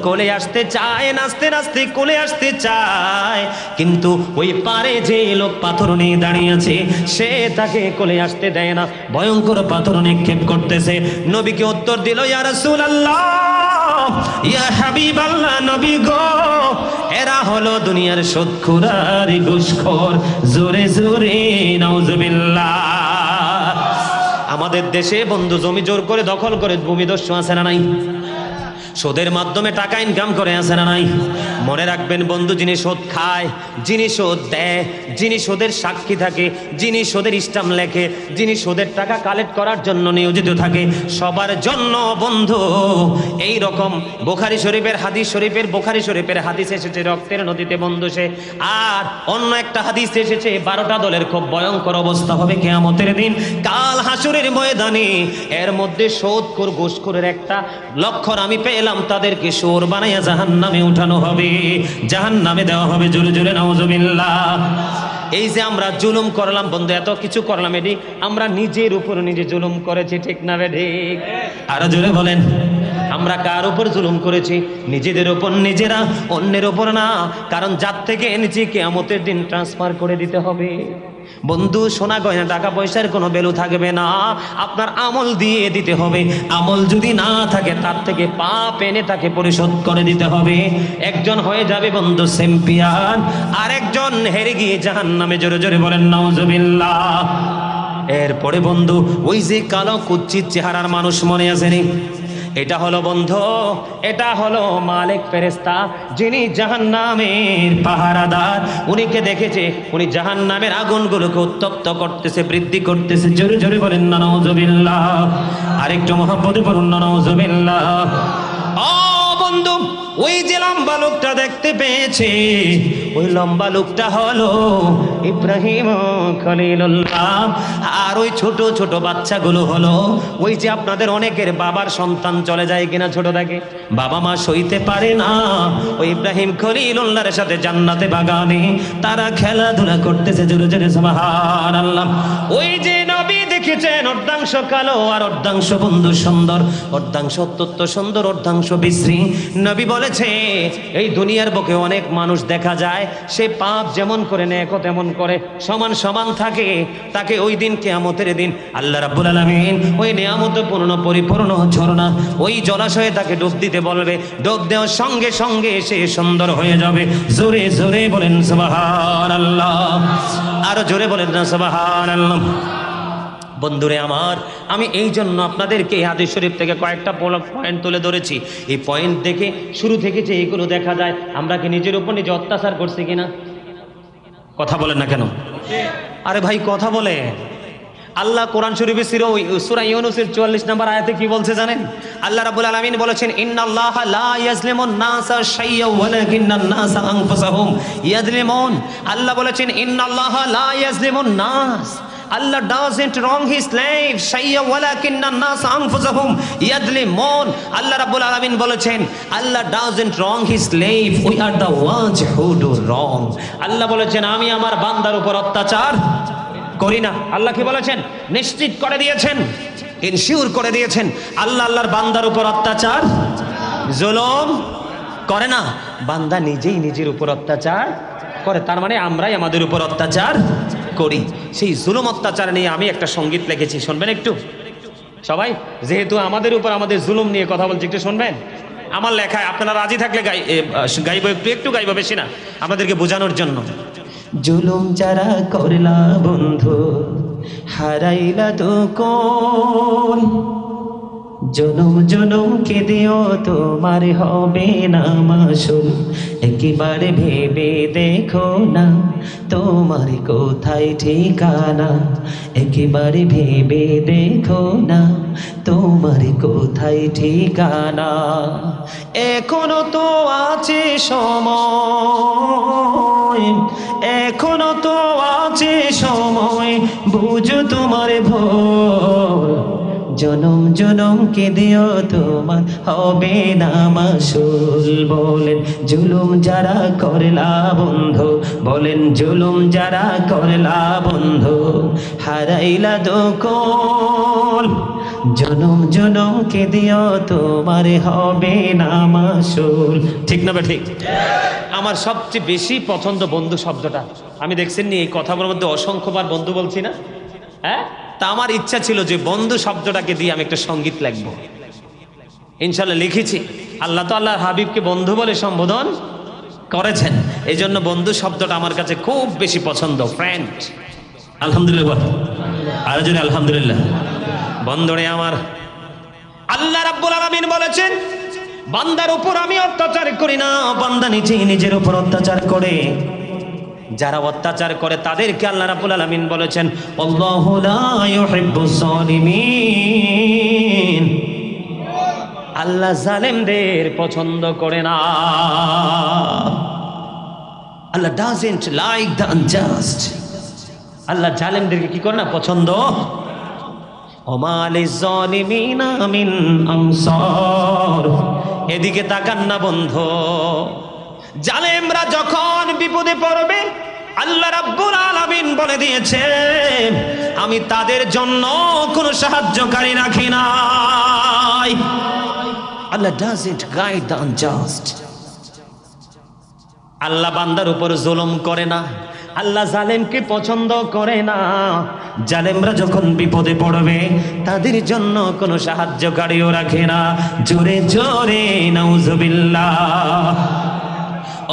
কোলে আসতে চায়, নাচতে নাচতে কোলে আসতে চায়, কিন্তু ওই পারে যে লোক পাথর নিয়ে দাঁড়িয়ে আছে সে তাকে কোলে আসতে দেয় না, ভয়ঙ্কর পাথর নিক্ষেপ করতেছে। নবীকে উত্তর দিল, ইয়া রাসূলুল্লাহ, ইয়া হাবিবাল্লাহ, নবী গো, এরা হলো দুনিয়ার সুদখোর আর ঘুষখোর। জোরে জোরে নাউজুবিল্লাহ। আমাদের দেশে বন্ধু জমি জোর করে দখল করে ভূমিদস্যু আছে না নাই? সুদের মাধ্যমে টাকা ইনকাম করে আছে না নাই? মনে রাখবেন বন্ধু, যিনি সুদ খায়, যিনি সুদ দেয়, যিনি সুদের সাক্ষী থাকে, যিনি সুদের স্ট্যাম্প লেখে, যিনি সুদের টাকা কালেক্ট করার জন্য নিয়োজিত থাকে, সবার জন্য বন্ধু এই রকম বুখারী শরীফের হাদিস এসেছে রক্তের নদীতে বন্ধু সে। আর অন্য একটা হাদিস এসেছে 12টা দলের খুব ভয়ঙ্কর অবস্থা হবে কিয়ামতের দিন, কাল হাসরের ময়দানে। এর মধ্যে সুদখোর ঘুষখোরের একটা লক্ষণ আমি পেলাম, তাদেরকে সুর বানাইয়া জাহান্নামে উঠানো হবে, জাহান্নামে দেওয়া হবে। জোরে জোরে নাউজুবিল্লাহ। এই যে আমরা জুলুম করলাম বন্ধু, এত কিছু করলাম, এটি আমরা নিজের উপর নিজে জুলুম করেছি, ঠিক না ঠিক? আরো জোরে বলেন, আমরা কার উপর জুলুম করেছি? নিজেদের উপর নিজেরা, অন্যের উপর না। কারণ যার থেকে এনেছি কিয়ামতের দিন ট্রান্সফার করে দিতে হবে বন্ধু। সোনা গয়না টাকা পয়সার কোনো ভ্যালু থাকবে না, আপনার আমল দিয়ে দিতে হবে। আমল যদি না থাকে তার থেকে পাপ এনে তাকে পরিশোধ করে দিতে হবে। একজন হয়ে যাবে বন্ধু চ্যাম্পিয়ন, আর একজন হেরে গিয়ে জাহান্নামে। জোরে জোরে বলেন নাউজুবিল্লাহ। এরপরে বন্ধু ওই যে কালো কুচ্ছিত চেহারার মানুষ মনে আসেনি? এটা হলো বন্ধু, এটা হলো মালিক ফেরেশতা, যিনি জাহান্নামের পাহারাদার। উনিকে দেখেছে, উনি জাহান্নামের আগুনগুলোকে উত্তপ্ত করতেছে, বৃদ্ধি করতেছে। জোরে জোরে বলেন না নাউজুবিল্লাহ। আরেকটু মহব্বতে বলুন না নাউজুবিল্লাহ। ও বন্ধু, ওই যে লম্বা লোকটা দেখতে পেয়েছে, ওই লম্বা লোকটা হলো ইব্রাহিম খলিলুল্লাহ। আর ওই ছোট ছোট বাচ্চাগুলো হলো ওই যে আপনাদের অনেকের বাবার সন্তান চলে যায় কিনা ছোট থাকে, বাবা মা সইতে পারে না, ওই ইব্রাহিম খলিলুল্লাহর সাথে জান্নাতে বাগানে তারা খেলাধুলা করতেছে। জোরে জোরে সুবহানাল্লাহ। ওই যে নবী দেখেছেন অর্ধাংশ কালো আর অর্ধাংশ বন্ধু সুন্দর, অর্ধাংশ অত্যন্ত সুন্দর, অর্ধাংশ বিশ্রী। নবী বলেছে এই দুনিয়ার বুকে অনেক মানুষ দেখা যায়, সে পাপ যেমন করে নেকও তেমন করে, সমান সমান থাকে। তাকে ওই দিন কিয়ামতের দিন আল্লাহ রাব্বুল আলামিন ওই নিয়ামতপূর্ণ পরিপূর্ণ ঝর্ণা, ওই জলাশয়ে তাকে ডুব দিতে বলবে। ডুব দেওয়ার সঙ্গে সঙ্গে সে সুন্দর হয়ে যাবে। জোরে জোরে বলেন সুবহানাল্লাহ। আরো জোরে বলেন না সুবহানাল্লাহ। বন্ধুরে আমার, আমি এই জন্য আপনাদেরকে হাদিস শরীফ থেকে কয়েকটা পয়েন্ট তুলে ধরেছি। এই পয়েন্ট দেখে শুরু থেকে যে এইগুলো দেখা যায়, আমরা কি নিজের উপর নিজে অত্যাচার করছি কিনা? কথা বলেন না কেন? আরে ভাই কথা বলে। আল্লাহ কোরআন শরীফে সূরা ইউনূসের 44 নম্বর আয়াতে কি বলছে জানেন? আল্লাহ রাব্বুল আলামিন বলেছেন, ইন্নাল্লাহা লা ইয়াজলিমুন নাসা শাইয়্যান ওয়ালাকিন্নান নাসা আনফুসাহুম ইয়াজলিমুন। আল্লাহ বলেছেন ইন্নাল্লাহা লা ইয়াজলিমুন নাস, Allah doesn't wrong his slave shay'a walakinna an-nas anfusahum yadlimun. Allah Rabbul Alamin বলেছেন Allah doesn't wrong his slave, we are the ones who do wrong. আল্লাহ বলেছেন আমি আমার বান্দার উপর অত্যাচার করি না। আল্লাহ কি বলেছেন? নিশ্চিত করে দিয়েছেন, ইনশিওর করে দিয়েছেন আল্লাহ আল্লাহর বান্দার উপর অত্যাচার জুলুম করে না। বান্দা নিজেই নিজের উপর অত্যাচার করে, তার মানে আমরাই আমাদের উপর অত্যাচার করি। সেই জুলুম অত্যাচার নিয়ে আমি একটা সঙ্গীত লিখেছি, শুনবেন একটু সবাই? যেহেতু আমাদের উপর আমাদের জুলুম নিয়ে কথা বলছি, একটু শুনবেন আমার লেখায়। আপনারা রাজি থাকলে গাইবো, একটু গাইবো, বেশি না, আপনাদেরকে বোঝানোর জন্য। জুলুম যারা করলা বন্ধু হারাইলা তো কোন, জনম জনম কেঁদেও তোমার হবে না মাসুল, একেবারে ভেবে দেখো না তোমার কোথায় ঠিকানা, একেবারে ভেবে দেখো না তোমার কোথায় ঠিকানা। এখনো তো আছে সময়, এখনো তো আছে সময়, বুঝো তোমার ভোর। জনম জনম কেঁদেও তোমার হবে না মাসুল। বলেন জুলুম যারা করলা বন্ধু, বলেন জুলুম যারা করলা বন্ধু, হারাইলা দোকল। জনম জনম কেঁদেও তোমার হবে না মাসুল। ঠিক না বে ঠিক? আমার সবচেয়ে বেশি পছন্দ বন্ধু শব্দটা। আমি দেখছেন নি এই কথাগুলোর মধ্যে অসংখ্যবার বন্ধু বলছি না? হ্যাঁ, তা আমার ইচ্ছা ছিল যে বন্ধু শব্দটাকে দিয়ে আমি একটা সঙ্গীত লিখবো। ইনশাল্লাহ লিখেছি। আল্লাহ তো আল্লাহর হাবিবকে বন্ধু বলে সম্বোধন করেছেন, এই জন্য বন্ধু শব্দটা আমার কাছে খুব বেশি পছন্দ। ফ্রেন্ড, আলহামদুলিল্লাহ, আর যদি আলহামদুলিল্লাহ। বন্ধুরে আমার, আল্লাহ রাব্বুল আলামিন বলেছেন বান্দার উপর আমি অত্যাচার করি না, বান্দা নিজেই নিজের উপর অত্যাচার করে। যারা অত্যাচার করে তাদেরকে আল্লাহ রাব্বুল আলামিন বলেছেন আল্লাহু লা ইউহিব্বুস সালিমিন, আল্লাহ জালেমদের পছন্দ করে না। আল্লাহ ডাজন্ট লাইক দ্য আনজাস্ট, আল্লাহ জালেমদেরকে কি করে না? পছন্দ। ওমা লিয-যালিমিনা মিন আনসার, এদিকে তাকান না বন্ধু। জালেমরা যখন বিপদে পড়বে আল্লাহ রাব্বুল আলামিন বলে দিয়েছেন আমি তাদের জন্য কোনো সাহায্যকারী রাখি নাই। আল্লাহ ডাজন্ট গাইড দ্য আনজাস্ট, আল্লাহ বান্দার উপর জুলুম করে না, আল্লাহ জালেমকে পছন্দ করে না। জালেমরা যখন বিপদে পড়বে তাদের জন্য কোনো সাহায্যকারীও রাখে না। জোরে জোরে নাউজুবিল্লাহ।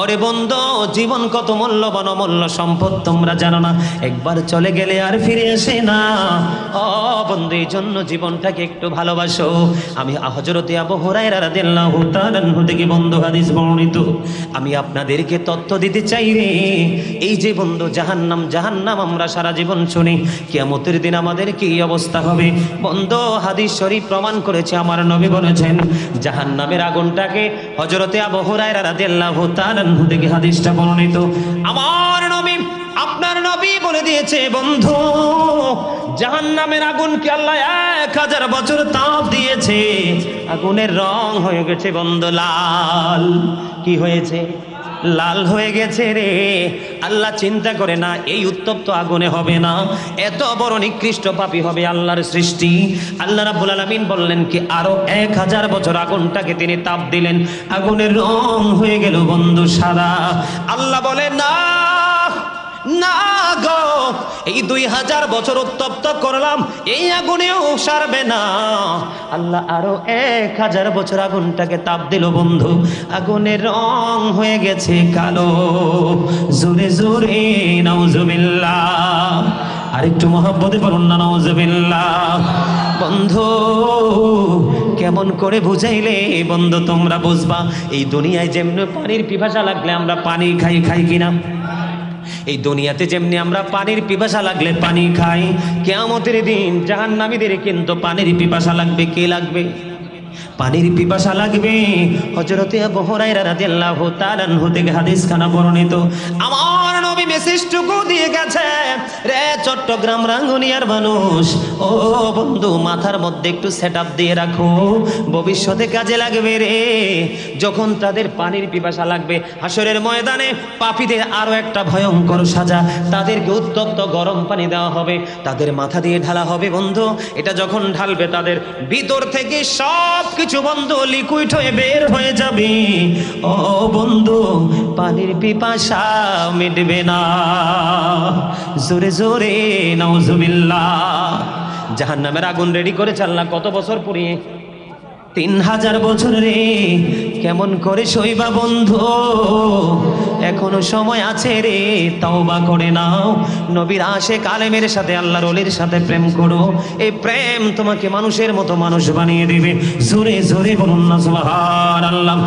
ওরে বন্ধু, জীবন কত মূল্যবান, অমূল্য সম্পদ তোমরা জানো না, একবার চলে গেলে আর ফিরে আসে না। ও বন্ধু, এই জন্য জীবনটাকে একটু ভালোবাসো। আমি হযরত আবু হুরায়রা রাদিয়াল্লাহু তাআলা আনহু থেকে বন্ধু হাদিস বর্ণিত, আমি আপনাদেরকে তথ্য দিতে চাই রে। এই যে বন্ধু জাহান্নাম, জাহান্নাম আমরা সারা জীবন শুনি, কিয়ামতের দিন আমাদের কি অবস্থা হবে বন্ধু? হাদিস শরীফ প্রমাণ করেছে, আমার নবী বলেছেন জাহান্নামের আগুনটাকে, হযরত আবু হুরায়রা রাদিয়াল্লাহু তাআলা থেকে হাদিসটা বর্ণিত, আমার নবী আপনার নবী বলে দিয়েছে বন্ধু জাহান্নামের আগুনকে আল্লাহ 1000 বছর তাপ দিয়েছে, আগুনের রং হয়ে গেছে বন্ধু লাল। কি হয়েছে? লাল হয়ে গেছে রে। আল্লাহ চিন্তা করে না এই উত্তপ্ত আগুনে হবে না, এত বড় নিকৃষ্ট পাপী হবে আল্লাহর সৃষ্টি। আল্লাহ রাব্বুল আলামিন বললেন কি আরো 1000 বছর আগুনটাকে তিনি তাপ দিলেন, আগুনের রং হয়ে গেল বন্ধু সাদা। আল্লাহ বলে না না গো, এই 2000 বছর উত্তপ্ত করলাম, এই আগুনেও সারবে না। আল্লাহ আরো 1000 বছর আগুনটাকে তাপ দিল বন্ধু, আগুনের রং হয়ে গেছে কালো। জোরে জোরে নাউজুবিল্লাহ। আরেকটু মহব্বতে বলুন না নাউজুবিল্লাহ। বন্ধু কেমন করে বুঝাইলে বন্ধু তোমরা বুঝবা? এই দুনিয়ায় যেমনি পানির পিপাসা লাগলে আমরা পানি খাই কিনা, এই দুনিয়াতে যেমনি আমরা পানির পিপাসা লাগলে পানি খাই, কিয়ামতের দিন জাহান্নামীদের কিন্তু পানির পিপাসা লাগবে। কে লাগবে? পানির পিপাসা লাগবে। হযরত আবু হুরায়রা রাদিয়াল্লাহু তাআলা আনহু থেকে হাদিস খানা বর্ণিত, আমার নবী মেসেজটুকু দিয়ে গেছে রে চট্টগ্রাম রাঙ্গুনিয়ার মানুষ, ও বন্ধু মাথার মধ্যে একটু সেটআপ দিয়ে রাখো, ভবিষ্যতে কাজে লাগবে রে। যখন তাদের পানির পিপাসা লাগবে হাসরের ময়দানে পাপীদের আরো একটা ভয়ঙ্কর সাজা, তাদেরকে উত্তপ্ত গরম পানি দেওয়া হবে, তাদের মাথা দিয়ে ঢালা হবে বন্ধু। এটা যখন ঢালবে তাদের ভিতর থেকে সব কিছু বন্ধু লিকুইড হয়ে বের হয়ে যাবে। ও বন্ধু পানির পিপাসা মিটবে না। জোরে জোরে নাউজুবিল্লাহ। জাহান্নামের আগুন রেডি করেছে আল্লাহ কত বছর পুড়িয়ে? 3000 বছর রে। কেমন করে সইবা বন্ধু, এখনো সময় আছে রে, তওবা করে নাও। নবীর আশিক আলেমের সাথে আল্লাহর ওলির সাথে প্রেম করো, এই প্রেম তোমাকে মানুষের মতো মানুষ বানিয়ে দিবে। জোরে জোরে বলুন না সুবহানাল্লাহ।